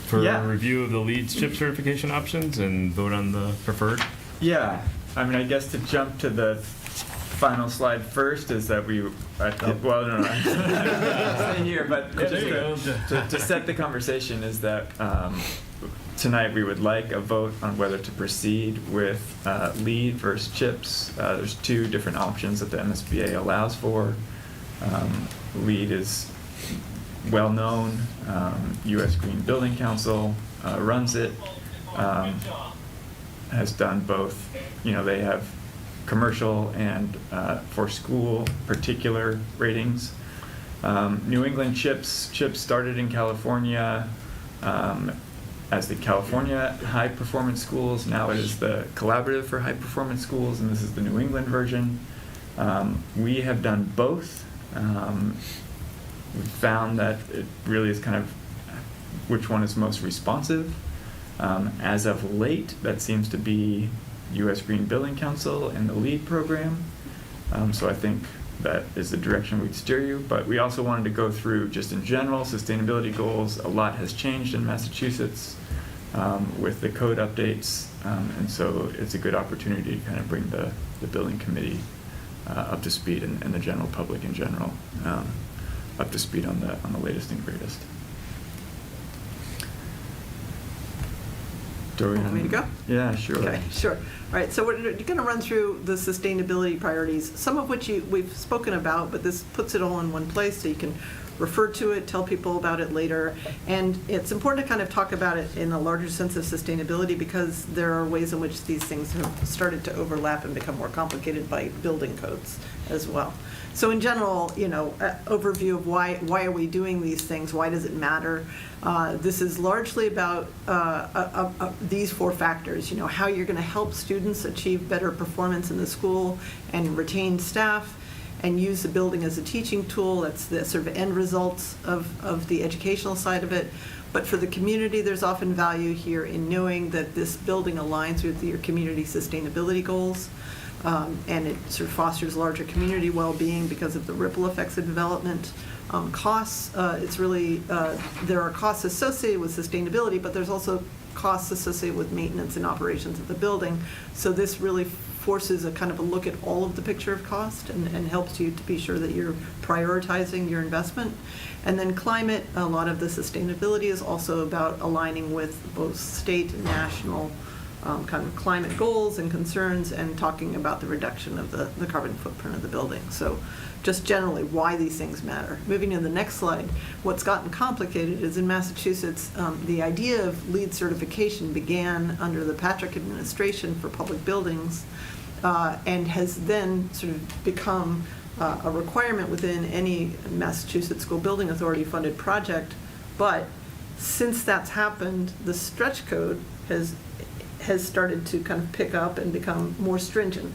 for a review of the LEED chip certification options and vote on the preferred. Yeah, I mean, I guess to jump to the final slide first is that well, no, stay here, but just to set the conversation is that tonight we would like a vote on whether to proceed with LEED versus chips. There's two different options that the MSBA allows for. LEED is well known. U.S. Green Building Council runs it. Has done both. They have commercial and for school particular ratings. New England chips started in California as the California High Performance Schools. Now it is the Collaborative for High Performance Schools, and this is the New England version. We have done both. We found that it really is kind of which one is most responsive. As of late, that seems to be U.S. Green Building Council and the LEED program. So I think that is the direction we'd steer you. But we also wanted to go through, just in general, sustainability goals. A lot has changed in Massachusetts with the code updates, and so it's a good opportunity to kind of bring the building committee up to speed, and the general public in general up to speed on the latest and greatest. Dorian? Want me to go? Yeah, sure. Okay, sure. All right, so we're going to run through the sustainability priorities, some of which we've spoken about, but this puts it all in one place so you can refer to it, tell people about it later. And it's important to kind of talk about it in a larger sense of sustainability because there are ways in which these things have started to overlap and become more complicated by building codes as well. So in general, overview of why are we doing these things? Why does it matter? This is largely about these four factors. How you're going to help students achieve better performance in the school and retain staff, and use the building as a teaching tool. That's the sort of end results of the educational side of it. But for the community, there's often value here in knowing that this building aligns with your community sustainability goals. And it sort of fosters larger community well-being because of the ripple effects of development. Costs, it's really, there are costs associated with sustainability, but there's also costs associated with maintenance and operations of the building. So this really forces a kind of a look at all of the picture of cost and helps you to be sure that you're prioritizing your investment. And then climate, a lot of the sustainability is also about aligning with both state and national kind of climate goals and concerns and talking about the reduction of the carbon footprint of the building. So just generally why these things matter. Moving to the next slide, what's gotten complicated is in Massachusetts, the idea of LEED certification began under the Patrick administration for public buildings and has then sort of become a requirement within any Massachusetts School Building Authority funded project. But since that's happened, the stretch code has started to kind of pick up and become more stringent.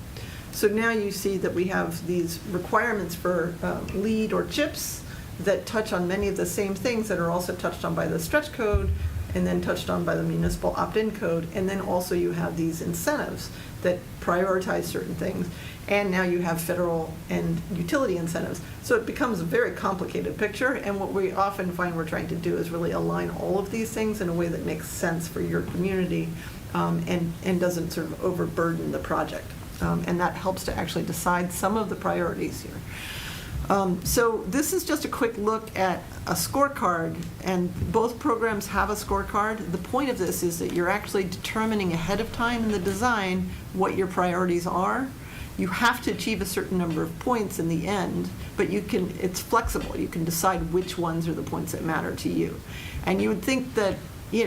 So now you see that we have these requirements for LEED or CHIPS that touch on many of the same things that are also touched on by the stretch code and then touched on by the municipal opt-in code. And then also you have these incentives that prioritize certain things. And now you have federal and utility incentives. So it becomes a very complicated picture. And what we often find we're trying to do is really align all of these things in a way that makes sense for your community and doesn't sort of overburden the project. And that helps to actually decide some of the priorities here. So this is just a quick look at a scorecard, and both programs have a scorecard. The point of this is that you're actually determining ahead of time in the design what your priorities are. You have to achieve a certain number of points in the end, but it's flexible. You can decide which ones are the points that matter to you. And you would think that, you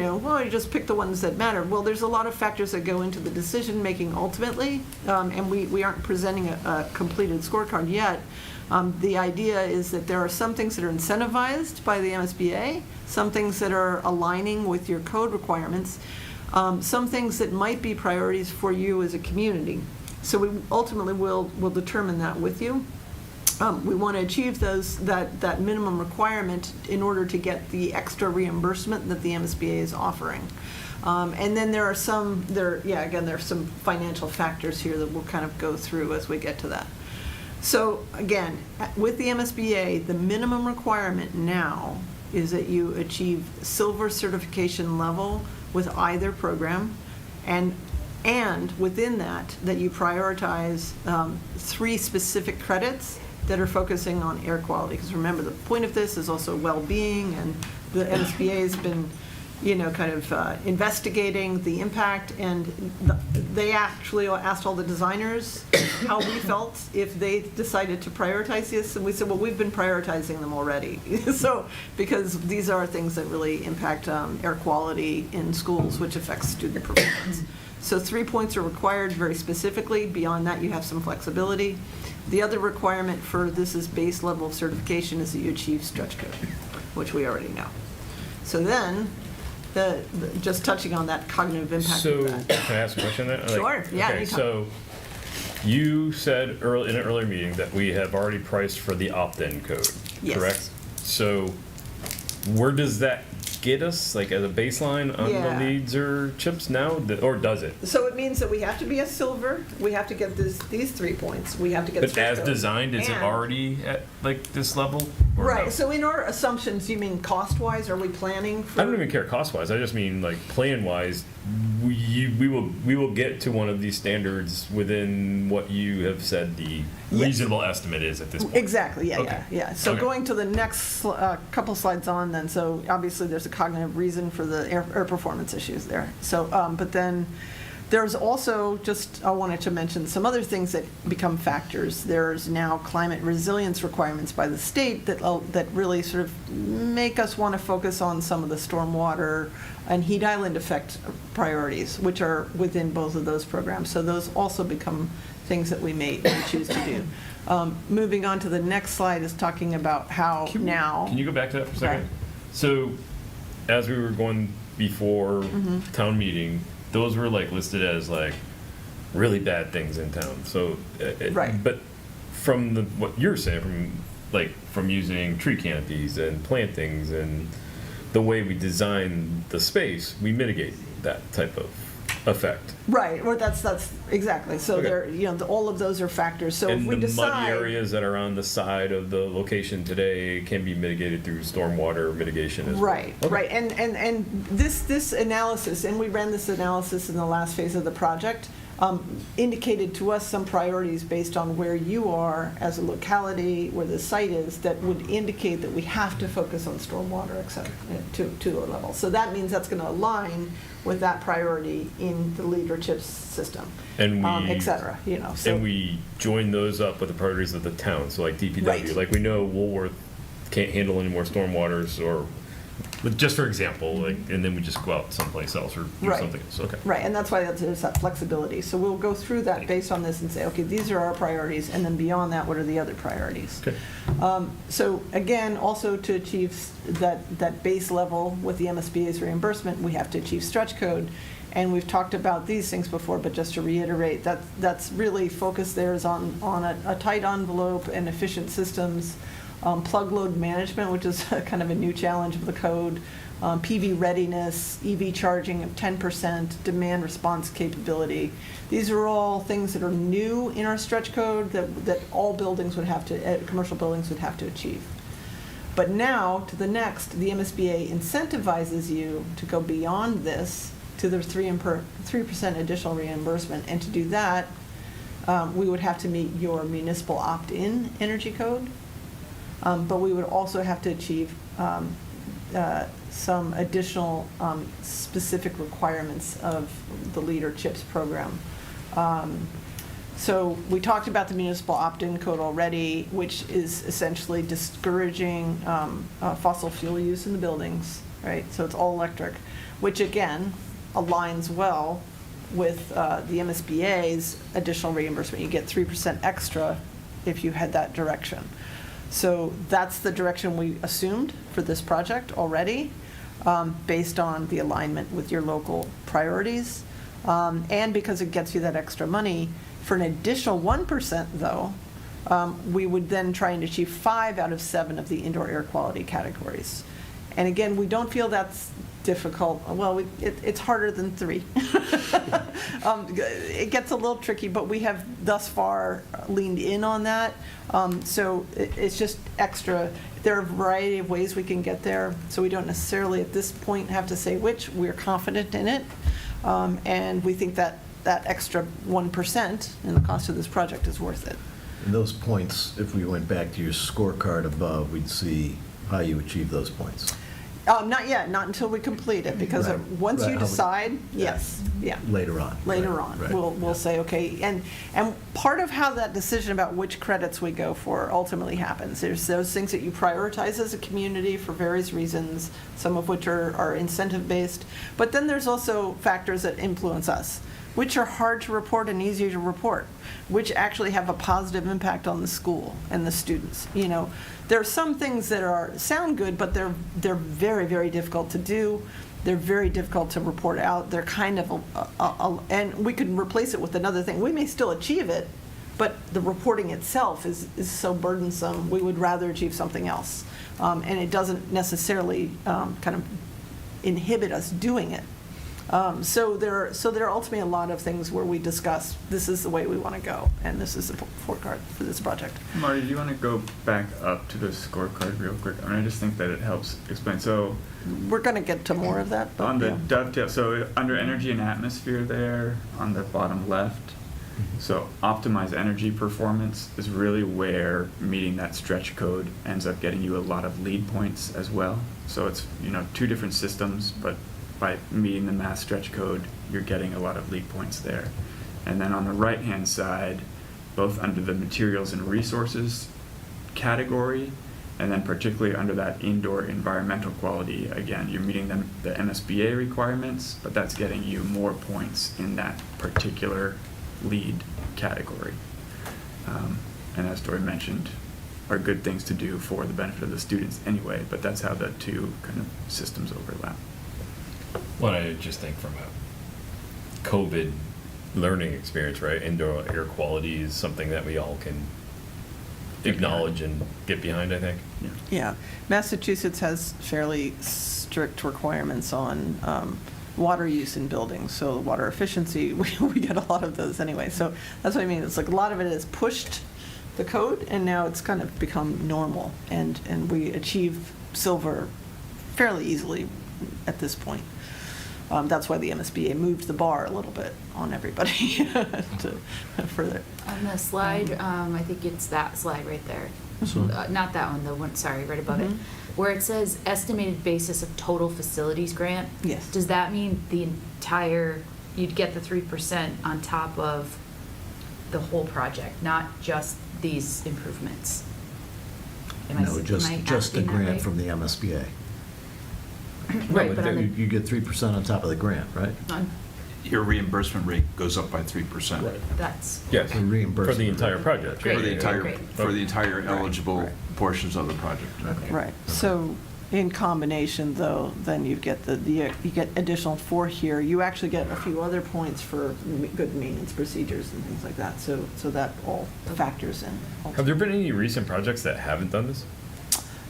just pick the ones that matter. Well, there's a lot of factors that go into the decision making ultimately, and we aren't presenting a completed scorecard yet. The idea is that there are some things that are incentivized by the MSBA, some things that are aligning with your code requirements, some things that might be priorities for you as a community. So we ultimately will determine that with you. We want to achieve that minimum requirement in order to get the extra reimbursement that the MSBA is offering. And then there are some financial factors here that we'll kind of go through as we get to that. So again, with the MSBA, the minimum requirement now is that you achieve silver certification level with either program, and within that you prioritize 3 specific credits that are focusing on air quality. Because remember, the point of this is also well-being, and the MSBA has been, investigating the impact, and they actually asked all the designers how we felt if they decided to prioritize this, and we said, well, we've been prioritizing them already. So, because these are things that really impact air quality in schools, which affects student performance. So 3 points are required very specifically. Beyond that, you have some flexibility. The other requirement for this is base level of certification is that you achieve stretch code, which we already know. So then, just touching on that cognitive impact So, of that. can I ask a question there? Sure, yeah, Okay, anytime. so you said in an earlier meeting that we have already priced for the opt-in code, Yes. correct? So where does that get us like as a baseline on Yeah. the leads or chips now, or does it? So it means that we have to be a silver, we have to get these 3 points, we have to get. But stretch as code. designed, is it And- already at like this level? Or Right, no? so in our assumptions, you mean cost-wise, are we planning for? I don't even care cost wise. I just mean like plan wise. We will get to one of these standards within what you have said the Yes. reasonable estimate is at this point. Exactly, yeah, Okay. yeah. So Okay. going to the next couple slides on then, so obviously there's a cognitive reason for the air performance issues there. So, but then there's also, I wanted to mention some other things that become factors. There's now climate resilience requirements by the state that really sort of make us want to focus on some of the stormwater and heat island effect priorities, which are within both of those programs. So those also become things that we may choose to do. Moving on to the next slide is talking about how now. Can you go back to that for a second? Okay. So, as we were going before town meeting, those were like listed as like really bad things in town. So, Right. But from what you're saying, from using tree canopies and plantings and the way we design the space, we mitigate that type of effect. Right, or that's exactly. So Okay. there, all of those are factors. So if And we the muddy decide. areas that are on the side of the location today can be mitigated through stormwater mitigation as well. Right, Okay. right, and this analysis, and we ran this analysis in the last phase of the project, indicated to us some priorities based on where you are as a locality, where the site is, that would indicate that we have to focus on stormwater, et cetera, to a level. So that means that's going to align with that priority in the lead or CHIPS system, And et cetera, so. And we join those up with the priorities of the town, so like DPW. Right. Like we know Woolworth can't handle any more stormwaters, or just for example, like, and then we just go out someplace else or do Right. something else. Okay. Right, and that's why there's that flexibility. So we'll go through that based on this and say, okay, these are our priorities, and then beyond that, what are the other priorities? Okay. So again, also to achieve that base level with the MSBA's reimbursement, we have to achieve stretch code. And we've talked about these things before, but just to reiterate, that's really focus there is on a tight envelope and efficient systems, plug load management, which is kind of a new challenge of the code, PV readiness, EV charging of 10%, demand response capability. These are all things that are new in our stretch code that all buildings would have to, commercial buildings would have to achieve. But now, to the next, the MSBA incentivizes you to go beyond this to the 3% additional reimbursement. And to do that, we would have to meet your municipal opt-in energy code. But we would also have to achieve some additional specific requirements of the LEAD or CHIPS program. So we talked about the municipal opt-in code already, which is essentially discouraging fossil fuel use in the buildings, right? So it's all electric, which again aligns well with the MSBA's additional reimbursement. You get 3% extra if you head that direction. So that's the direction we assumed for this project already, based on the alignment with your local priorities. And because it gets you that extra money, for an additional 1% though, we would then try and achieve 5 out of 7 of the indoor air quality categories. And again, we don't feel that's difficult. Well, it's harder than 3. It gets a little tricky, but we have thus far leaned in on that. So it's just extra. There are a variety of ways we can get there, so we don't necessarily at this point have to say which. We're confident in it, and we think that extra 1% in the cost of this project is worth it. And those points, if we went back to your scorecard above, we'd see how you achieve those points. Not yet, not until we complete it, because Right. once Right, you how we- decide, yes, yeah. Later on. Later Right, on, right. we'll say, okay, and part of how that decision about which credits we go for ultimately happens, there's those things that you prioritize as a community for various reasons, some of which are incentive-based, but then there's also factors that influence us, which are hard to report and easier to report, which actually have a positive impact on the school and the students. There are some things that sound good, but they're very, very difficult to do. They're very difficult to report out. They're kind of and we could replace it with another thing. We may still achieve it, but the reporting itself is so burdensome. We would rather achieve something else, and it doesn't necessarily kind of inhibit us doing it. So there are ultimately a lot of things where we discuss, this is the way we want to go, and this is the scorecard for this project. Marty, do you want to go back up to the scorecard real quick? I mean, I just think that it helps explain. So We're going to get to more of that, but on the yeah. dovetail, so under energy and atmosphere there on the bottom left, so optimize energy performance is really where meeting that stretch code ends up getting you a lot of lead points as well. So it's, you know, two different systems, but by meeting the mass stretch code, you're getting a lot of lead points there. And then on the right-hand side, both under the materials and resources category, and then particularly under that indoor environmental quality, again, you're meeting the MSBA requirements, but that's getting you more points in that particular lead category. And as Dory mentioned, are good things to do for the benefit of the students anyway, but that's how the two kind of systems overlap. Well, I just think from a COVID learning experience, right? Indoor air quality is something that we all can acknowledge and get behind, I think. Yeah. Yeah, Massachusetts has fairly strict requirements on water use in buildings, so water efficiency, we get a lot of those anyway. So that's what I mean, it's like a lot of it has pushed the code, and now it's kind of become normal, and we achieve silver fairly easily at this point. That's why the MSBA moved the bar a little bit on everybody to further. On the slide, I think it's that slide right there. So- Not that one, the one, sorry, right above it. Mhm. Where it says estimated basis of total facilities grant. Yes. Does that mean the entire, you'd get the 3% on top of the whole project, not just these improvements? No, just the asking that grant right? from the MSBA. Right, but on the, You get 3% on top of the grant, right? on, Your reimbursement rate goes up by 3%. that's. Yes, The for reimbursement the rate. entire project. Great. For the entire, Great. for the entire eligible right. portions of the project. Right, so in combination though, then you get you get additional 4 here. You actually get a few other points for good maintenance procedures and things like that, so that all factors in. Have there been any recent projects that haven't done this?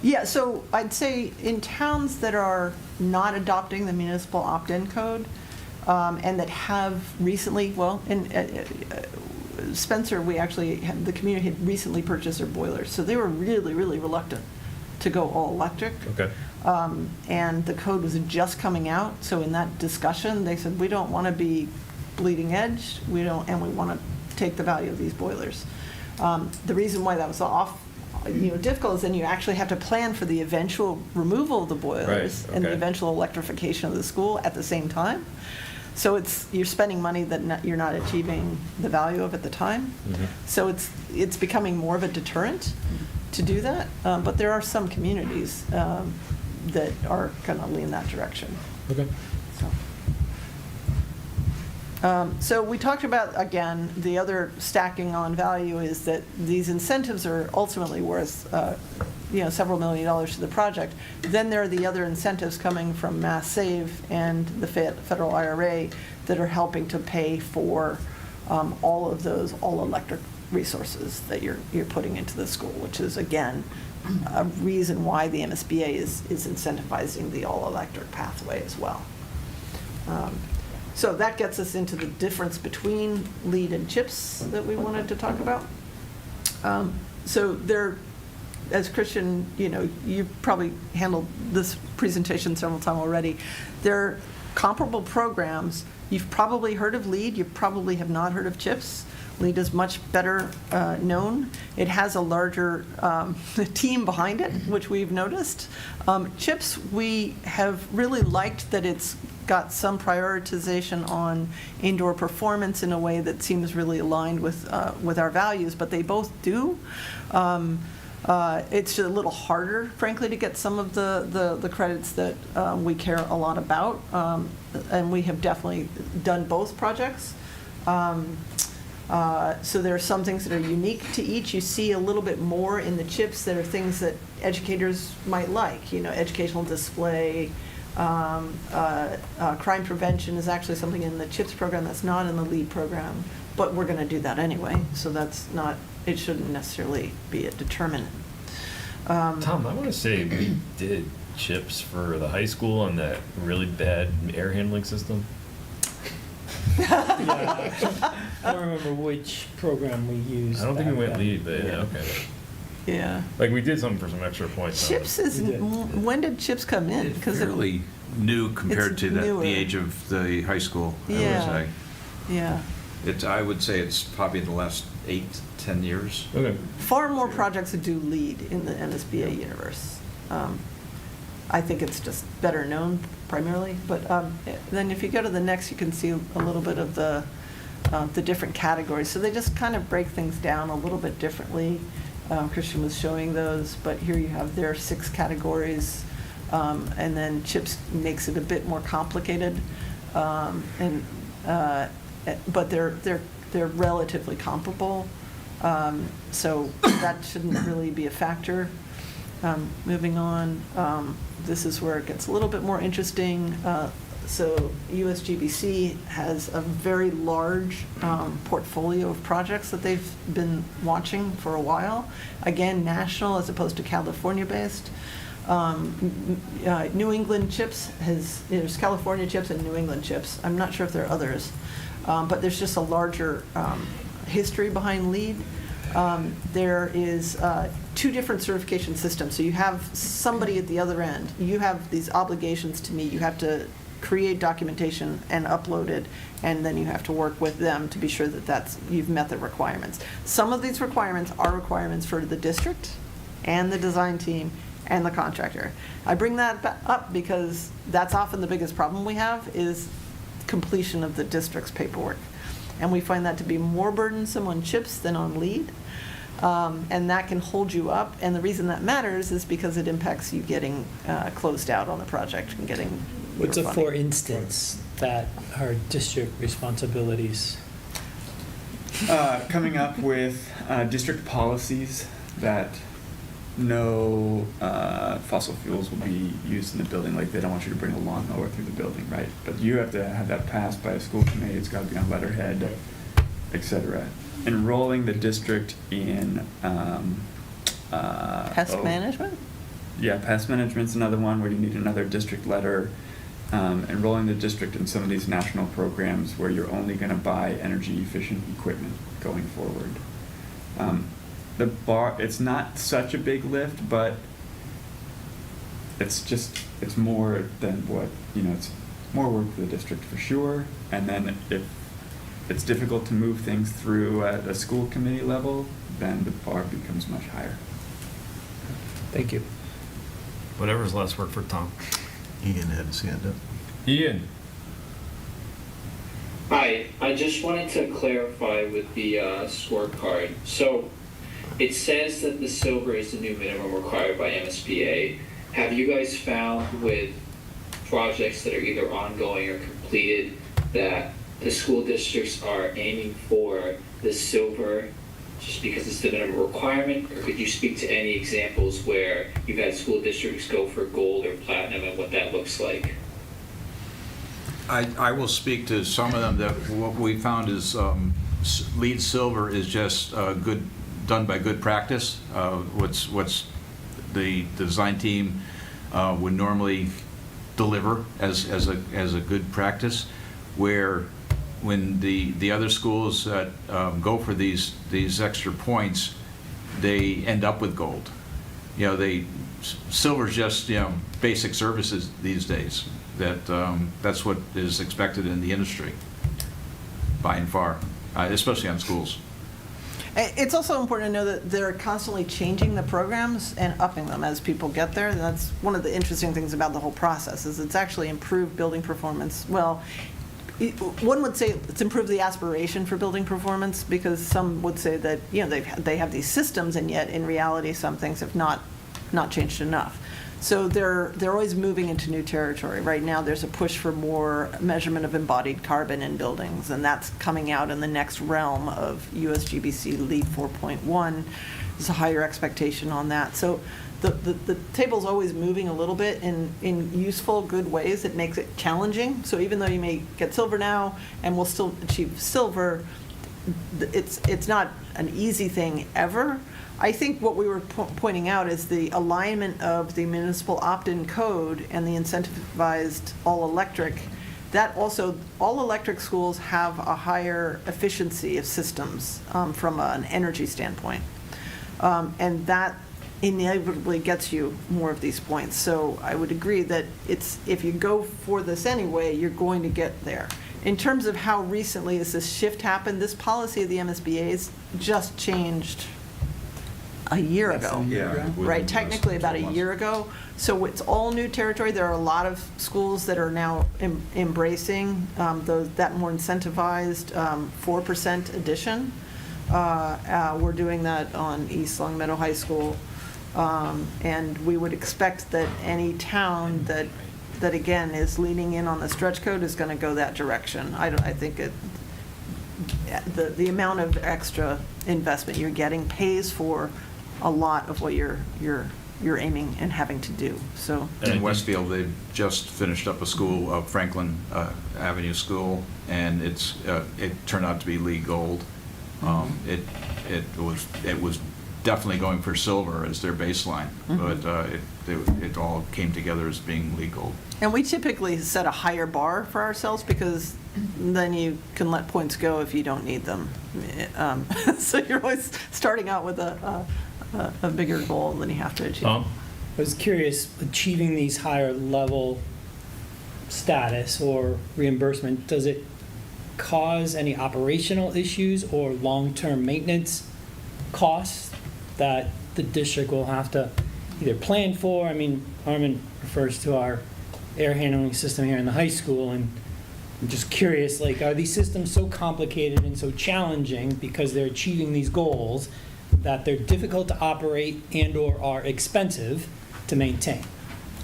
Yeah, so I'd say in towns that are not adopting the municipal opt-in code, and that have recently, well, in Spencer, we actually had, the community had recently purchased their boilers, so they were really, really reluctant to go all electric. Okay. And the code was just coming out, so in that discussion, they said, we don't want to be bleeding edge, and we want to take the value of these boilers. The reason why that was difficult is then you actually have to plan for the eventual removal of the boilers Right, and the okay. eventual electrification of the school at the same time. So you're spending money that you're not achieving the value of at the time. Mhm. So it's becoming more of a deterrent to do that. But there are some communities that are going to lean that direction. Okay. So we talked about, again, the other stacking on value is that these incentives are ultimately worth, several $1 million to the project. Then there are the other incentives coming from Mass Save and the federal IRA that are helping to pay for all of those all-electric resources that you're putting into the school, which is, again, a reason why the MSBA is incentivizing the all-electric pathway as well. So that gets us into the difference between lead and CHIPS that we wanted to talk about. So there, as Christian, you've probably handled this presentation several times already. They're comparable programs. You've probably heard of LEAD. You probably have not heard of CHIPS. LEAD is much better known. It has a larger team behind it, which we've noticed. CHIPS, we have really liked that it's got some prioritization on indoor performance in a way that seems really aligned with our values, but they both do. It's a little harder, frankly, to get some of the credits that we care a lot about, and we have definitely done both projects. So there are some things that are unique to each. You see a little bit more in the CHIPS that are things that educators might like, educational display. Crime prevention is actually something in the CHIPS program that's not in the LEAD program, but we're going to do that anyway, so it shouldn't necessarily be a determinant. Tom, I want to say we did chips for the high school on that really bad air handling system? I don't remember which program we used. I don't think we back went then. lead, but yeah, okay. Yeah. Like we did something for some extra points. on it. Chips is, We did. when did chips come in? It's Because fairly new compared It's to newer. the age of the high school, I would Yeah. say. yeah, I would say it's probably in the last 8, 10 years. Okay. far more projects do lead in the MSBA universe. I think it's just better known primarily, but then if you go to the next, you can see a little bit of the different categories. So they just kind of break things down a little bit differently. Christian was showing those, but here you have their 6 categories, and then CHIPS makes it a bit more complicated, but they're relatively comparable, so that shouldn't really be a factor. Moving on, this is where it gets a little bit more interesting. So USGBC has a very large portfolio of projects that they've been watching for a while. Again, national as opposed to California-based. New England CHIPS there's California CHIPS and New England CHIPS. I'm not sure if there are others, but there's just a larger history behind LEED. There is 2 different certification systems. So you have somebody at the other end. You have these obligations to meet. You have to create documentation and upload it, and then you have to work with them to be sure that you've met the requirements. Some of these requirements are requirements for the district and the design team and the contractor. I bring that up because that's often the biggest problem we have is completion of the district's paperwork. And we find that to be more burdensome on CHIPS than on LEED. And that can hold you up. And the reason that matters is because it impacts you getting closed out on the project and getting What's your a funding. for instance that are district responsibilities? Coming up with district policies that no fossil fuels will be used in the building. Like they don't want you to bring a lawnmower through the building, right? But you have to have that passed by a school committee. It's got to be on letterhead, etc. Enrolling the district in Pest management? Yeah, pest management's another one where you need another district letter. Enrolling the district in some of these national programs where you're only going to buy energy efficient equipment going forward. It's not such a big lift, but it's more than what, it's more work for the district for sure. And then if it's difficult to move things through at a school committee level, then the bar becomes much higher. Thank you. Whatever's less work for Tom. Ian had his hand up. Ian. Hi, I just wanted to clarify with the scorecard. So it says that the silver is the new minimum required by MSBA. Have you guys found with projects that are either ongoing or completed that the school districts are aiming for the silver just because it's the minimum requirement? Or could you speak to any examples where you've had school districts go for gold or platinum and what that looks like? I will speak to some of them. That what we found is LEED silver is just good, done by good practice. What's the design team would normally deliver as a good practice, where when the other schools that go for these extra points, they end up with gold. Silver's just basic services these days. That's what is expected in the industry, by and far, especially on schools. It's also important to know that they're constantly changing the programs and upping them as people get there. And that's one of the interesting things about the whole process, is it's actually improved building performance. Well, one would say it's improved the aspiration for building performance, because some would say that they have these systems, and yet in reality some things have not changed enough. So they're always moving into new territory. Right now there's a push for more measurement of embodied carbon in buildings, and that's coming out in the next realm of USGBC LEED 4.1. There's a higher expectation on that. So the table's always moving a little bit in useful, good ways. It makes it challenging. So even though you may get silver now and will still achieve silver, it's not an easy thing ever. I think what we were pointing out is the alignment of the municipal opt-in code and the incentivized all-electric. That also, all-electric schools have a higher efficiency of systems from an energy standpoint. And that inevitably gets you more of these points. So I would agree that if you go for this anyway, you're going to get there. In terms of how recently has this shift happened, this policy of the MSBA's just changed a year ago. Yeah. Right, technically about a year ago. So it's all new territory. There are a lot of schools that are now embracing that more incentivized 4% addition. We're doing that on East Long Meadow High School. And we would expect that any town that again is leaning in on the stretch code is going to go that direction. I think the amount of extra investment you're getting pays for a lot of what you're aiming and having to do. So In Westfield, they've just finished up a school, Franklin Avenue School, and it turned out to be LEED Gold. It was definitely going for silver as their baseline, but it all came together as being LEED Gold. And we typically set a higher bar for ourselves because then you can let points go if you don't need them. So you're always starting out with a bigger goal than you have to achieve. I was curious, achieving these higher level status or reimbursement, does it cause any operational issues or long-term maintenance costs that the district will have to either plan for? I mean, Armin refers to our air handling system here in the high school, and I'm just curious, like, are these systems so complicated and so challenging because they're achieving these goals that they're difficult to operate and or are expensive to maintain?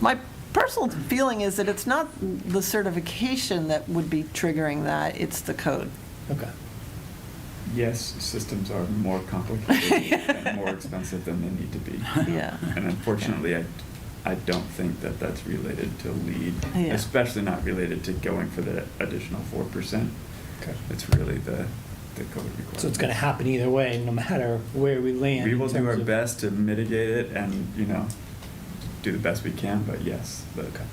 My personal feeling is that it's not the certification that would be triggering that, it's the code. Okay. Yes, systems are more complicated and more expensive than they need to be. Yeah. And unfortunately, I don't think that that's related to LEED, Yeah. especially not related to going for the additional 4%. Okay. It's really the code requirement. So it's going to happen either way, no matter where we land. We in will do terms our of- best to mitigate it and, do the best we can, but yes. Okay.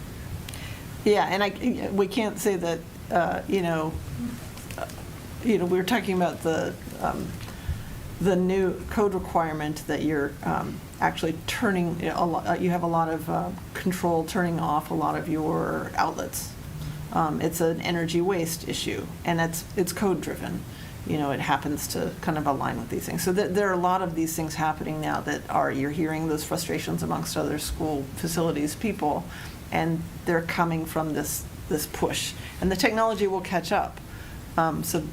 Yeah, and we can't say that, we were talking about the new code requirement that you're actually turning, you have a lot of control turning off a lot of your outlets. It's an energy waste issue, and it's code driven. It happens to kind of align with these things. So there are a lot of these things happening now that you're hearing those frustrations amongst other school facilities people, and they're coming from this push. And the technology will catch up. So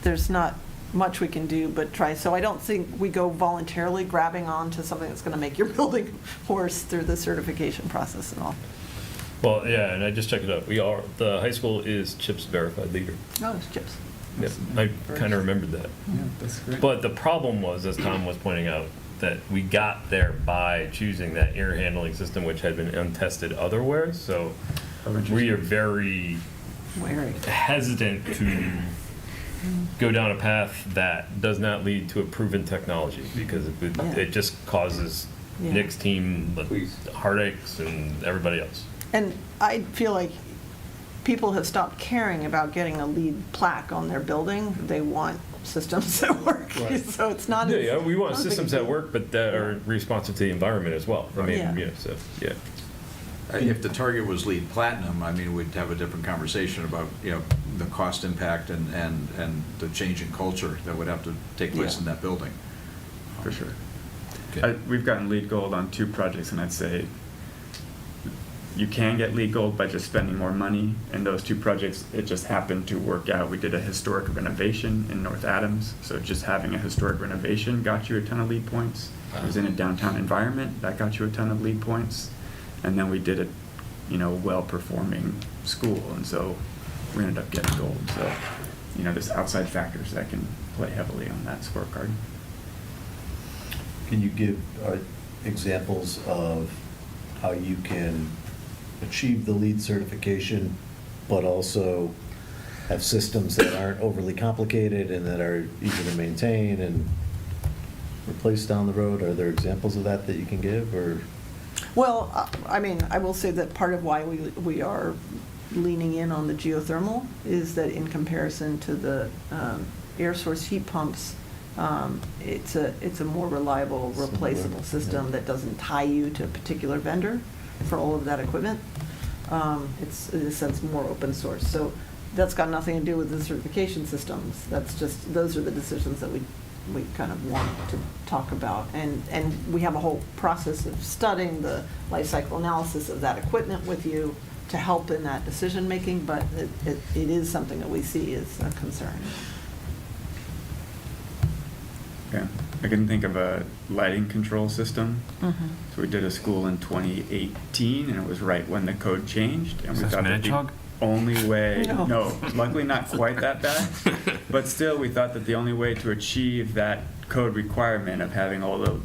there's not much we can do but try. So I don't think we go voluntarily grabbing on to something that's going to make your building worse through the certification process and all. Well, yeah, and I just checked it out. The high school is CHIPS verified leader. Oh, it's chips. Yep, I kind of remembered that. Yeah, that's great. But the problem was, as Tom was pointing out, that we got there by choosing that air handling system, which had been untested otherwise. So we are very Wary. hesitant to go down a path that does not lead to a proven technology, because it just causes Yeah. Nick's team heartaches and everybody else. And I feel like people have stopped caring about getting a LEED plaque on their building. They want systems that work. Right. So it's not. Yeah, we want not a big systems that deal. work, but that are responsive to the environment as well. I mean, Yeah. so, yeah. If the target was LEED Platinum, we'd have a different conversation about, the cost impact and the change in culture that would have to take place Yeah. in that building. For sure. Okay. We've gotten LEED Gold on 2 projects, and I'd say you can get LEED Gold by just spending more money. In those 2 projects, it just happened to work out. We did a historic renovation in North Adams, so just having a historic renovation got you a ton of LEED points. It was in a downtown environment, that got you a ton of LEED points. And then we did a, well-performing school, and so we ended up getting gold. So, there's outside factors that can play heavily on that scorecard. Can you give examples of how you can achieve the LEED certification, but also have systems that aren't overly complicated and that are easy to maintain and replace down the road? Are there examples of that you can give, or? Well, I mean, I will say that part of why we are leaning in on the geothermal is that in comparison to the air source heat pumps, it's a more reliable, replaceable system that doesn't tie you to a particular vendor for all of that equipment. It's, in a sense, more open source. So that's got nothing to do with the certification systems. That's just, those are the decisions that we kind of want to talk about. And we have a whole process of studying the life cycle analysis of that equipment with you to help in that decision-making, but it is something that we see as a concern. Yeah, I can think of a lighting control system. Mm-hmm. So we did a school in 2018, and it was right when the code changed, and we Is this thought that the Manchog? only way, No. no, luckily not quite that bad, but still, we thought that the only way to achieve that code requirement of having all the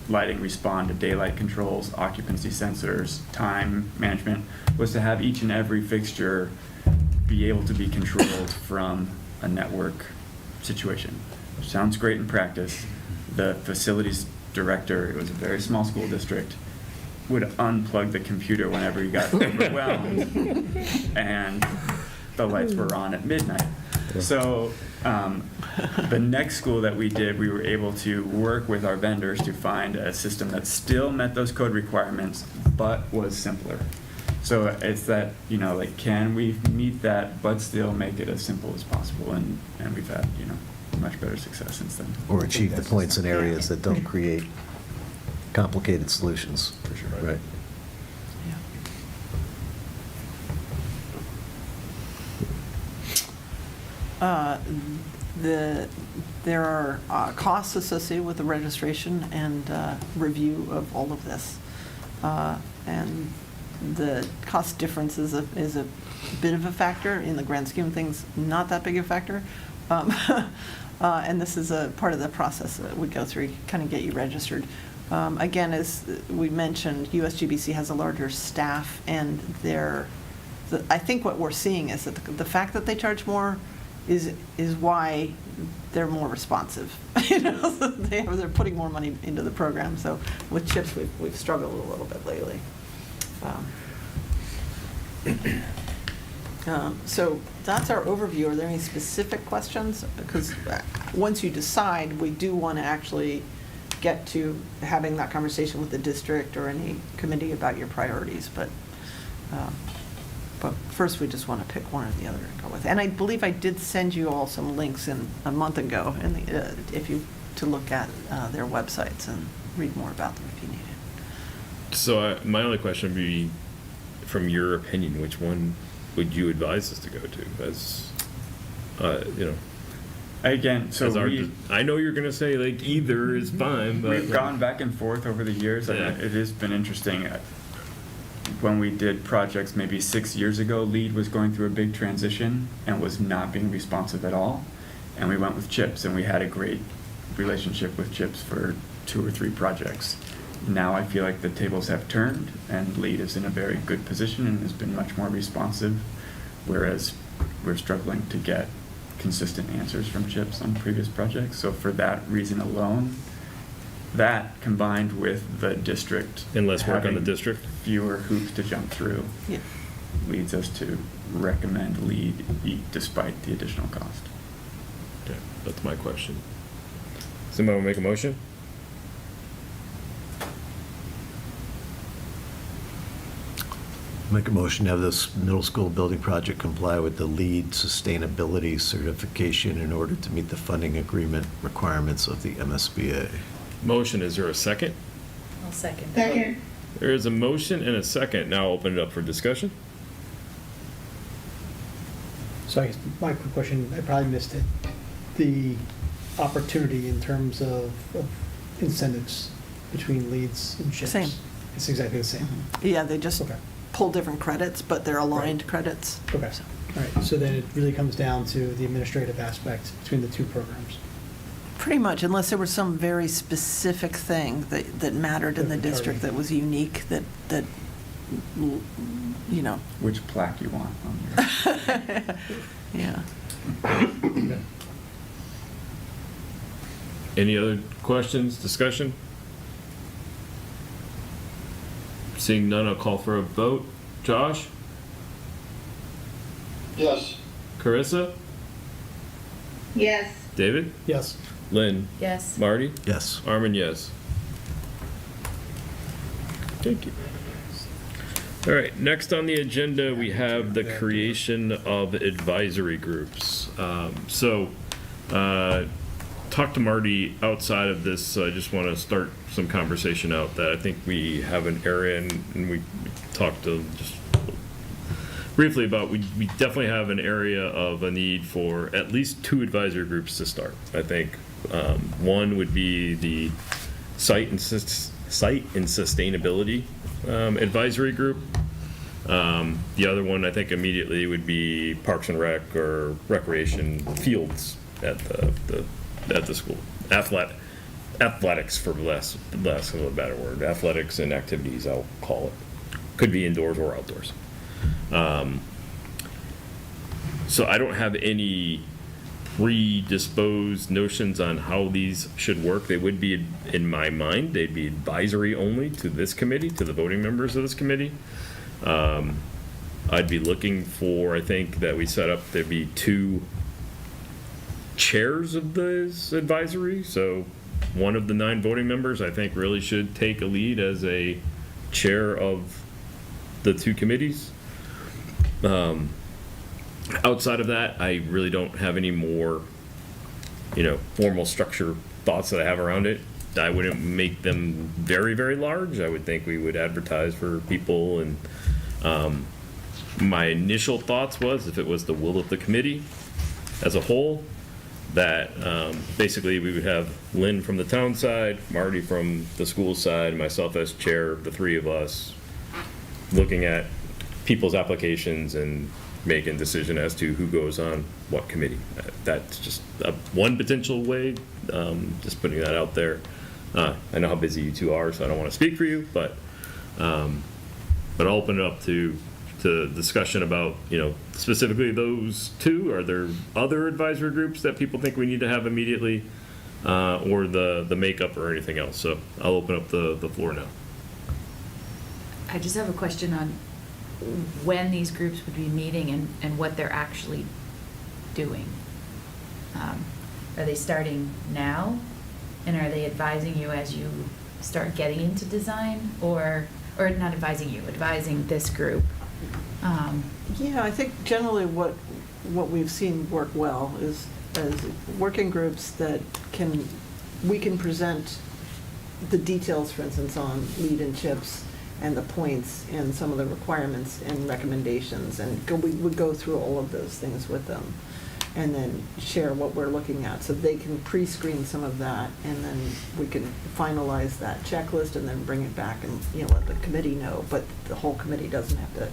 lighting respond to daylight controls, occupancy sensors, time management, was to have each and every fixture be able to be controlled from a network situation. Sounds great in practice. The facilities director, it was a very small school district, would unplug the computer whenever he got overwhelmed, and the lights were on at midnight. So the next school that we did, we were able to work with our vendors to find a system that still met those code requirements, but was simpler. So it's that, you know, like, can we meet that, but still make it as simple as possible? And we've had, you know, much better success since then. Or achieve the points in areas that don't create complicated solutions. For sure. Right. There are costs associated with the registration and review of all of this. And the cost difference is a bit of a factor. In the grand scheme of things, not that big a factor. And this is a part of the process that we go through, kind of get you registered. Again, as we mentioned, USGBC has a larger staff, and I think what we're seeing is that the fact that they charge more is why they're more responsive. You know, they're putting more money into the program. So with CHIPS, we've struggled a little bit lately. So that's our overview. Are there any specific questions? Because once you decide, we do want to actually get to having that conversation with the district or any committee about your priorities. But first, we just want to pick one or the other and go with. And I believe I did send you all some links a month ago, to look at their websites and read more about them if you need it. So my only question would be, from your opinion, which one would you advise us to go to? As you know, again, so I know you're going to say like either is fine, but we've gone back and forth over the years. Yeah. And it has been interesting. When we did projects maybe 6 years ago, LEED was going through a big transition and was not being responsive at all. And we went with CHIPS, and we had a great relationship with CHIPS for 2 or 3 projects. Now I feel like the tables have turned, and LEED is in a very good position and has been much more responsive, whereas we're struggling to get consistent answers from CHIPS on previous projects. So for that reason alone, that combined with the district and less work on the having district, fewer hoops to jump through, leads us to recommend LEED despite the additional cost. okay, that's my question. Somebody want to make a motion? Make a motion to have this middle school building project comply with the LEED sustainability certification in order to meet the funding agreement requirements of the MSBA. Motion, is there a second? I'll second. Second. There is a motion and a second. Now I'll open it up for discussion. So I guess my quick question, I probably missed it. The opportunity in terms of incentives between leads and CHIPS? Same. It's exactly the same? Yeah, they just Okay. pull different credits, but they're aligned credits. Okay, all right, so then it really comes down to the administrative aspect between the two programs. Pretty much, unless there was some very specific thing that mattered in the district that was unique, that you know. Which plaque you want on your... Yeah. Any other questions, discussion? Seeing none, I'll call for a vote. Josh? Yes. Carissa? Yes. David? Yes. Lynn? Yes. Marty? Yes. Armin, yes. Thank you. All right, next on the agenda, we have the creation of advisory groups. Talk to Marty outside of this, so I just want to start some conversation out that I think we have an area, and we talked to just briefly about, we definitely have an area of a need for at least 2 advisory groups to start. I think one would be the site and sustainability advisory group. The other one, I think, immediately would be Parks and Rec or recreation fields at the school. Athletics, for less of a better word. Athletics and activities, I'll call it. Could be indoors or outdoors. So I don't have any predisposed notions on how these should work. They would be, in my mind, they'd be advisory only to this committee, to the voting members of this committee. I'd be looking for, I think, that we set up, there'd be 2 chairs of this advisory. So one of the 9 voting members, I think, really should take a lead as a chair of the 2 committees. Outside of that, I really don't have any more, formal structure thoughts that I have around it. I wouldn't make them very, very large. I would think we would advertise for people, and my initial thoughts was, if it was the will of the committee as a whole, that basically we would have Lynn from the town side, Marty from the school side, myself as chair, the 3 of us looking at people's applications and making decision as to who goes on what committee. That's just one potential way, just putting that out there. I know how busy you 2 are, so I don't want to speak for you, but I'll open it up to discussion about, specifically those 2. Are there other advisory groups that people think we need to have immediately, or the makeup or anything else? So I'll open up the floor now. I just have a question on when these groups would be meeting and what they're actually doing. Are they starting now? And are they advising you as you start getting into design? Or not advising you, advising this group? Yeah, I think generally what we've seen work well is as working groups that we can present the details, for instance, on lead and chips and the points and some of the requirements and recommendations, and we would go through all of those things with them and then share what we're looking at, so they can pre-screen some of that, and then we can finalize that checklist and then bring it back and let the committee know. But the whole committee doesn't have to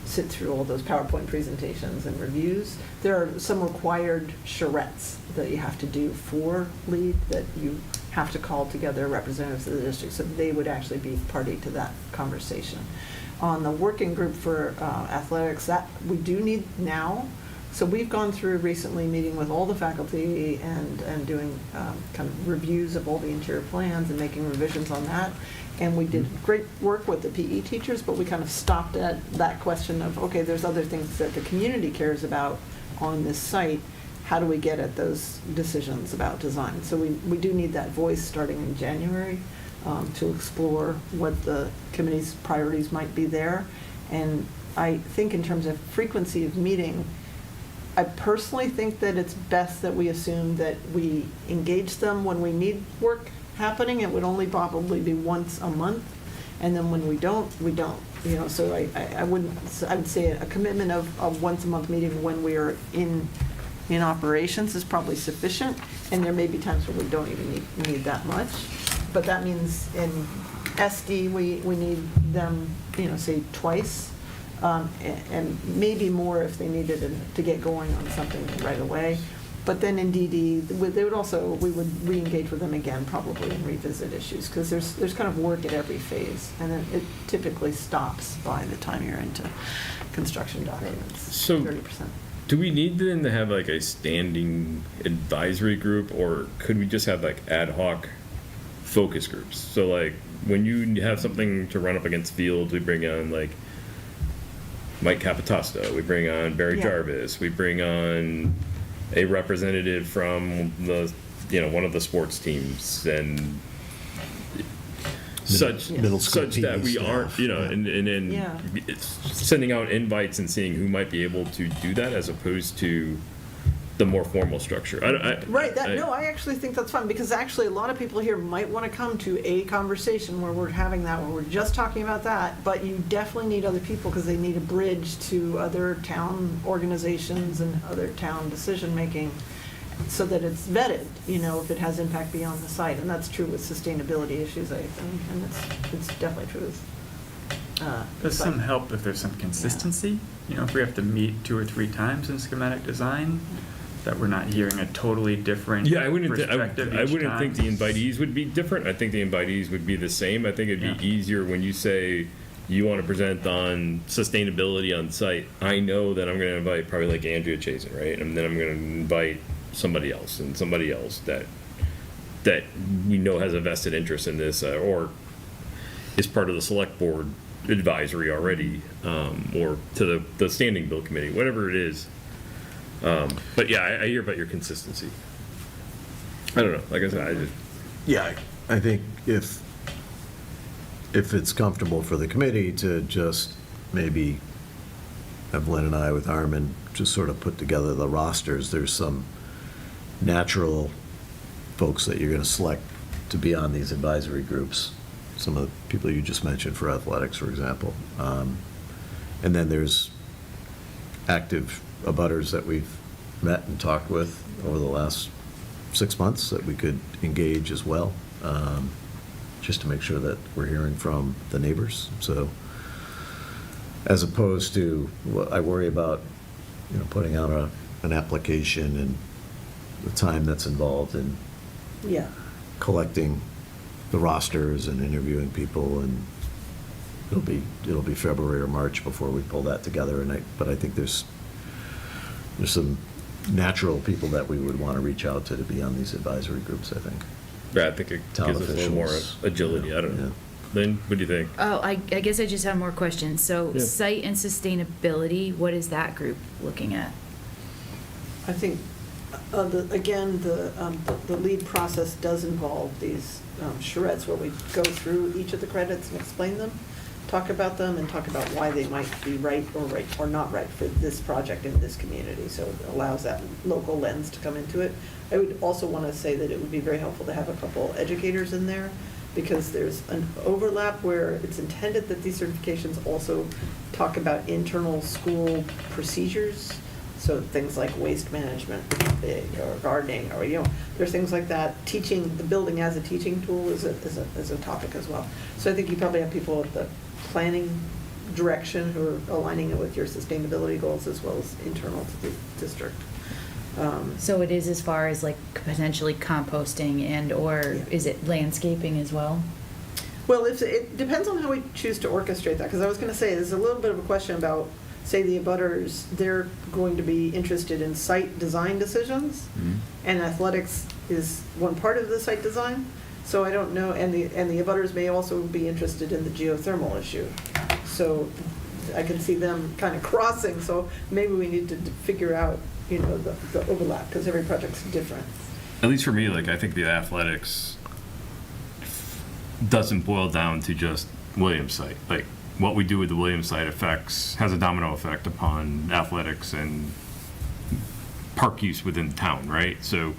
sit through all those PowerPoint presentations and reviews. There are some required charrettes that you have to do for LEAD, that you have to call together representatives of the district, so they would actually be party to that conversation. On the working group for athletics, that we do need now. So we've gone through recently, meeting with all the faculty and doing kind of reviews of all the interior plans and making revisions on that. And we did great work with the PE teachers, but we kind of stopped at that question of, okay, there's other things that the community cares about on this site. How do we get at those decisions about design? So we do need that voice starting in January to explore what the committee's priorities might be there. And I think in terms of frequency of meeting, I personally think that it's best that we assume that we engage them when we need work happening. It would only probably be once a month, and then when we don't, we don't. So I would say a commitment of once a month meeting when we are in operations is probably sufficient, and there may be times where we don't even need that much. But that means in SD we need them, say twice. And maybe more if they needed to get going on something right away. But then in DD, we would re-engage with them again probably and revisit issues, because there's kind of work at every phase, and then it typically stops by the time you're into construction documents. So 30%. Do we need then to have like a standing advisory group, or could we just have like ad hoc focus groups? So like when you have something to run up against Fields, we bring on like Mike Capitosto, we bring on Barry Yeah. Jarvis, we bring on a representative from the, one of the sports teams, and middle school such that PE we staff, aren't, and then Yeah. it's sending out invites and seeing who might be able to do that, as opposed to the more formal structure. Right, I actually think that's fun, because actually a lot of people here might want to come to a conversation where we're having that, where we're just talking about that, but you definitely need other people, because they need a bridge to other town organizations and other town decision-making, so that it's vetted, if it has impact beyond the site. And that's true with sustainability issues, I think, and it's definitely true with There's some help if there's some consistency. If we have to meet 2 or 3 times in schematic design, that we're not hearing a totally different Yeah, I wouldn't perspective I each wouldn't time. think the invitees would be different. I think the invitees would be the same. I think it'd be easier when you say you want to present on sustainability on site. I know that I'm going to invite probably like Andrea Chazen, right? And then I'm going to invite somebody else and somebody else that we know has a vested interest in this, or is part of the select board advisory already, or to the standing bill committee, whatever it is. But yeah, I hear about your consistency. I don't know. Like I said, Yeah, I think if it's comfortable for the committee to just maybe have Lynn and I with Armin just sort of put together the rosters, there's some natural folks that you're going to select to be on these advisory groups. Some of the people you just mentioned for athletics, for example. And then there's active abutters that we've met and talked with over the last 6 months that we could engage as well, just to make sure that we're hearing from the neighbors. So as opposed to, I worry about, putting out an application and the time that's involved in Yeah. collecting the rosters and interviewing people, and it'll be February or March before we pull that together. But I think there's some natural people that we would want to reach out to be on these advisory groups, I think. yeah, I think it Town gives us a little more officials, agility. I don't know. Lynn, what do you think? Oh, I guess I just have more questions. So Yeah. site and sustainability, what is that group looking at? I think, the lead process does involve these charrettes where we go through each of the credits and explain them, talk about them, and talk about why they might be right or not right for this project in this community. So it allows that local lens to come into it. I would also want to say that it would be very helpful to have a couple educators in there, because there's an overlap where it's intended that these certifications also talk about internal school procedures. So things like waste management, or gardening, or, there's things like that. Teaching, the building as a teaching tool is a topic as well. So I think you probably have people at the planning direction who are aligning it with your sustainability goals, as well as internal to the district. So it is as far as like potentially composting or is it landscaping as well? Well, it depends on how we choose to orchestrate that, because I was going to say, there's a little bit of a question about, say, the abutters, they're going to be interested in site design decisions, and athletics is one part of the site design. So I don't know, and the abutters may also be interested in the geothermal issue. So I can see them kind of crossing, so maybe we need to figure out, the overlap, because every project's different. At least for me, like, I think the athletics doesn't boil down to just Williams site. Like, what we do with the Williams site has a domino effect upon athletics and park use within town, right? So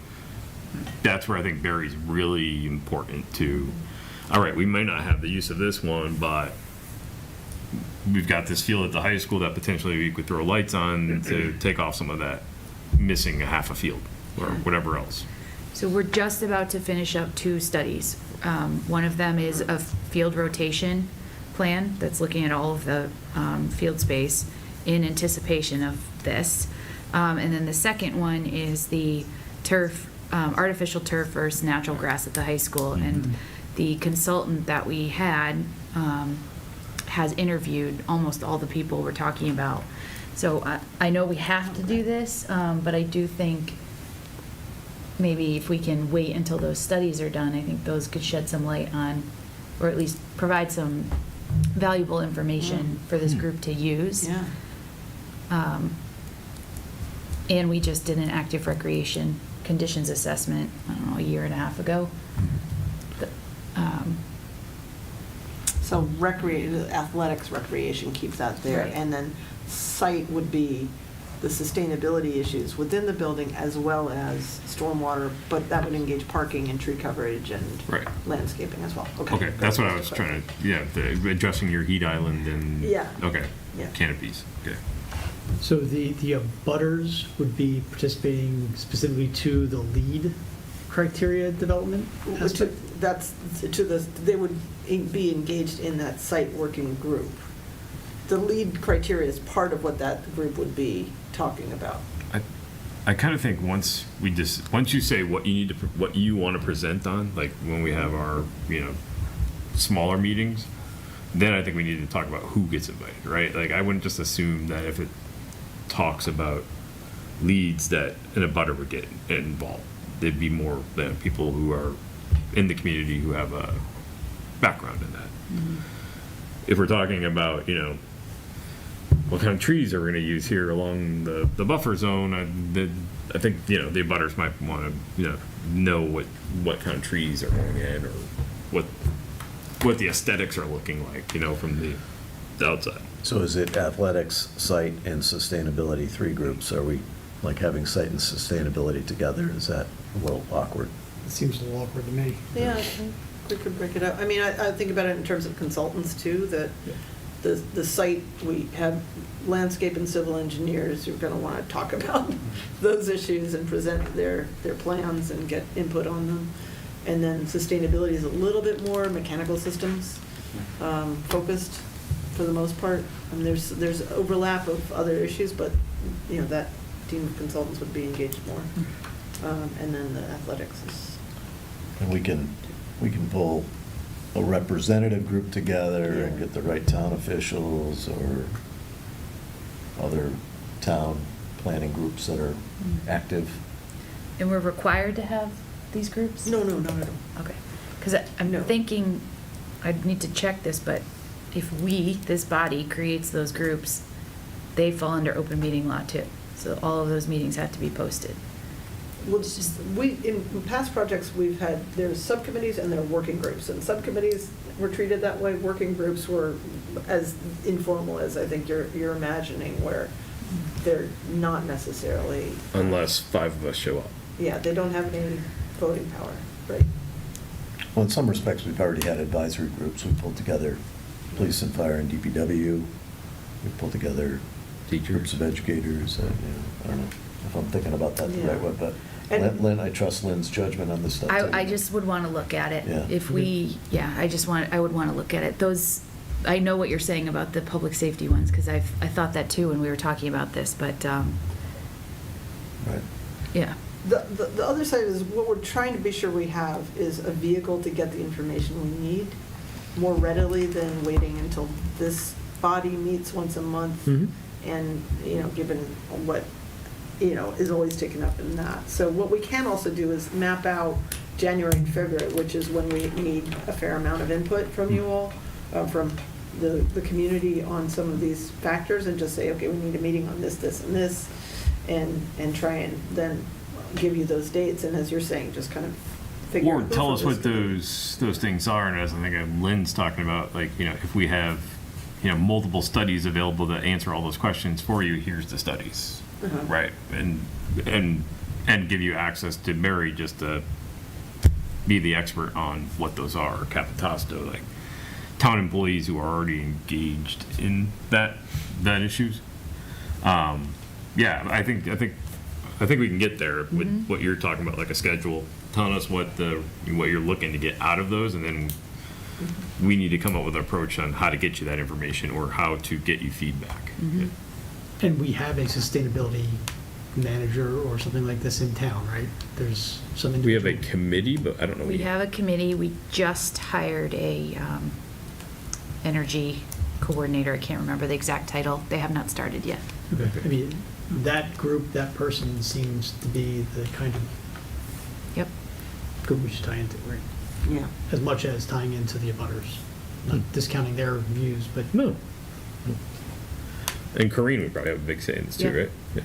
that's where I think Barry's really important to, all right, we might not have the use of this one, but we've got this field at the high school that potentially we could throw lights on to take off some of that missing half a field or whatever else. So we're just about to finish up 2 studies. One of them is a field rotation plan that's looking at all of the field space in anticipation of this. And then the second one is the turf, artificial turf versus natural grass at the high school. And the consultant that we had has interviewed almost all the people we're talking about. So I know we have to do this, but I do think maybe if we can wait until those studies are done, I think those could shed some light on, or at least provide some valuable information for this group to use. Yeah. And we just did an active recreation conditions assessment, I don't know, a year and a half ago. So athletics, recreation keeps that there. Right. And then site would be the sustainability issues within the building as well as stormwater, but that would engage parking and tree coverage and Right. landscaping as well. Okay, that's what I was trying to, yeah, addressing your heat island and. Yeah. Okay, Yeah. canopies, okay. So the abutters would be participating specifically to the lead criteria development aspect? They would be engaged in that site working group. The lead criteria is part of what that group would be talking about. I kind of think once you say what you want to present on, like when we have our, smaller meetings, then I think we need to talk about who gets invited, right? Like, I wouldn't just assume that if it talks about leads that an abutter would get involved. There'd be more than people who are in the community who have a background in that. Mm-hmm. If we're talking about, what kind of trees are we going to use here along the buffer zone, I think, the abutters might want to, know what kind of trees are going in or what the aesthetics are looking like, from the outside. So is it athletics, site, and sustainability, 3 groups? Are we like having site and sustainability together? Is that a little awkward? It seems a little awkward to me. Yeah, I think we could break it up. I mean, I think about it in terms of consultants too, that the site, we have landscape and civil engineers who are going to want to talk about those issues and present their plans and get input on them. And then sustainability is a little bit more mechanical systems focused for the most part. I mean, there's overlap of other issues, but, that team of consultants would be engaged more. And then the athletics is. And we can pull a representative group together and get the right town officials or other town planning groups that are active. And we're required to have these groups? No, not at all. Okay. Because I'm thinking, I'd need to check this, but if this body, creates those groups, they fall under open meeting law too. So all of those meetings have to be posted. Well, it's just, in past projects, there's subcommittees and there are working groups. And subcommittees were treated that way. Working groups were as informal as I think you're imagining, where they're not necessarily. Unless 5 of us show up. Yeah, they don't have any voting power, right? Well, in some respects, we've already had advisory groups. We pulled together police and fire and DPW. We pulled together groups of educators. I don't know if I'm thinking about that the right way, but Lynn, I trust Lynn's judgment on this stuff. I just would want to look at it. Yeah. If I would want to look at it. I know what you're saying about the public safety ones, because I thought that too when we were talking about this, but, Right. yeah. The other side is what we're trying to be sure we have is a vehicle to get the information we need more readily than waiting until this body meets once a month. Mhm. And, given what, is always taken up in that. So what we can also do is map out January and February, which is when we need a fair amount of input from you all, from the community on some of these factors, and just say, okay, we need a meeting on this, this, and this, and try and then give you those dates, and as you're saying, just kind of figure Or out. tell us what those things are, and as I think Lynn's talking about, like, if we have, multiple studies available that answer all those questions for you, here's the studies, right? And give you access to Mary just to be the expert on what those are, or Capitasto, like town employees who are already engaged in that issues. Yeah, I think we can get there with what you're talking about, like a schedule, telling us what you're looking to get out of those, and then we need to come up with an approach on how to get you that information or how to get you feedback. Mm-hmm. And we have a sustainability manager or something like this in town, right? There's some We have a individual. committee, but I don't know. We have a committee. We just hired a energy coordinator. I can't remember the exact title. They have not started yet. Okay. I mean, that group, that person seems to be the kind of Yep. group we should tie into, right? Yeah. As much as tying into the abutters, not discounting their views, but No. And Corinne would probably have a big say in this too, Yeah. right? Yeah.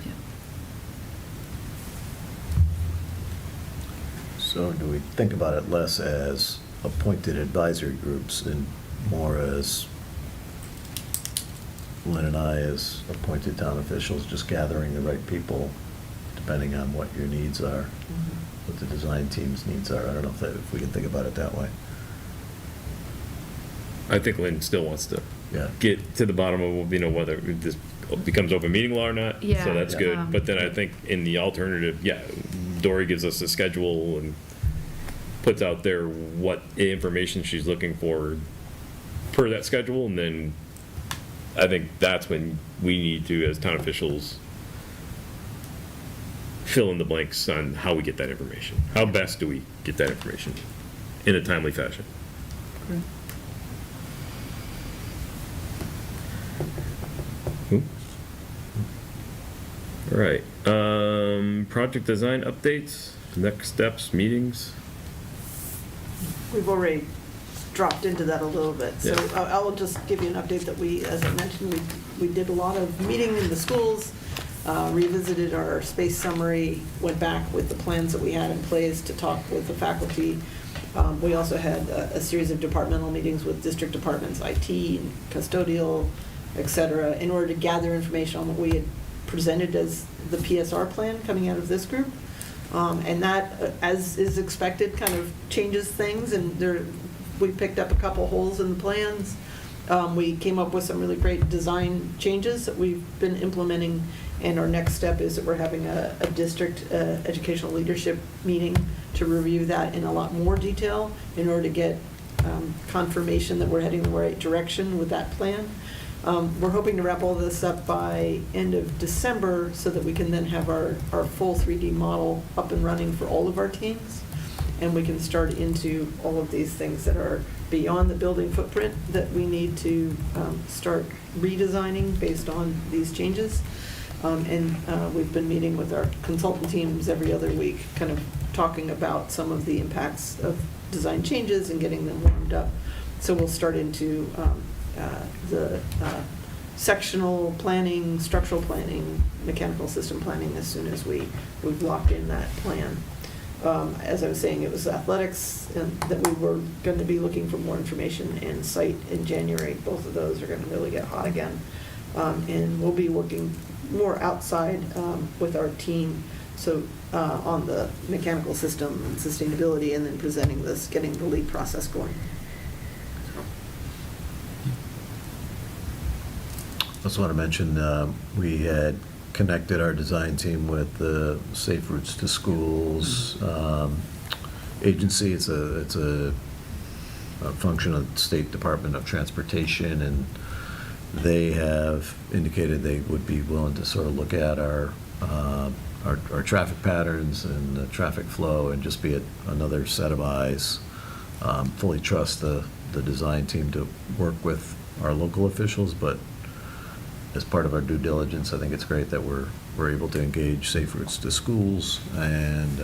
So do we think about it less as appointed advisory groups and more as Lynn and I as appointed town officials, just gathering the right people depending on what your needs are, what the design team's needs are? I don't know if we can think about it that way. I think Lynn still wants to Yeah. get to the bottom of, whether this becomes open meeting law or not. Yeah. So that's good. Yeah. But then I think in the alternative, yeah, Dory gives us a schedule and puts out there what information she's looking for per that schedule. And then I think that's when we need to, as town officials, fill in the blanks on how we get that information. How best do we get that information in a timely fashion? Cool. All right. Project design updates, next steps, meetings. We've already dropped into that a little bit. So Yeah. I will just give you an update that we, as I mentioned, we did a lot of meeting in the schools, revisited our space summary, went back with the plans that we had in place to talk with the faculty. We also had a series of departmental meetings with district departments, IT, and custodial, et cetera, in order to gather information on what we had presented as the PSR plan coming out of this group. And that, as is expected, kind of changes things, and we picked up a couple holes in the plans. We came up with some really great design changes that we've been implementing, and our next step is that we're having a district educational leadership meeting to review that in a lot more detail in order to get confirmation that we're heading the right direction with that plan. We're hoping to wrap all this up by end of December so that we can then have our full 3D model up and running for all of our teams. And we can start into all of these things that are beyond the building footprint that we need to start redesigning based on these changes. We've been meeting with our consultant teams every other week, kind of talking about some of the impacts of design changes and getting them warmed up. So we'll start into the sectional planning, structural planning, mechanical system planning as soon as we've locked in that plan. As I was saying, it was athletics that we were going to be looking for more information, and site in January. Both of those are going to really get hot again. And we'll be working more outside with our team, so on the mechanical system and sustainability, and then presenting this, getting the lead process going. I also want to mention, we had connected our design team with the Safe Routes to Schools agency. It's a function of the State Department of Transportation, and they have indicated they would be willing to sort of look at our traffic patterns and the traffic flow and just be another set of eyes. Fully trust the design team to work with our local officials, but as part of our due diligence, I think it's great that we're able to engage Safe Routes to Schools, and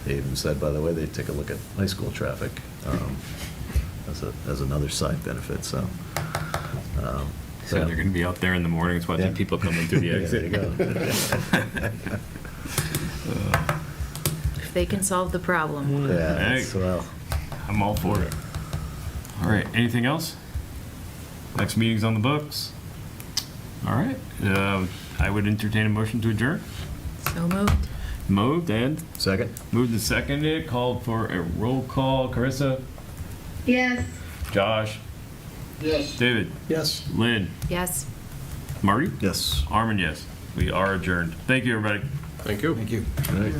they even said, by the way, they take a look at high school traffic as another side benefit. So They're going to be out there in the mornings watching people coming through the exit. There you go. If they can solve the problem. Yeah, Hey. well, I'm all for it. All right, anything else? Next meeting's on the books. All right, I would entertain a motion to adjourn. So moved. Moved and second. moved and seconded. Called for a roll call. Carissa, Yes. Josh, Yes. David, yes. Lynn, Yes. Marty, Yes. Armin, yes. We are adjourned. Thank you, everybody. Thank you. Thank you. All right.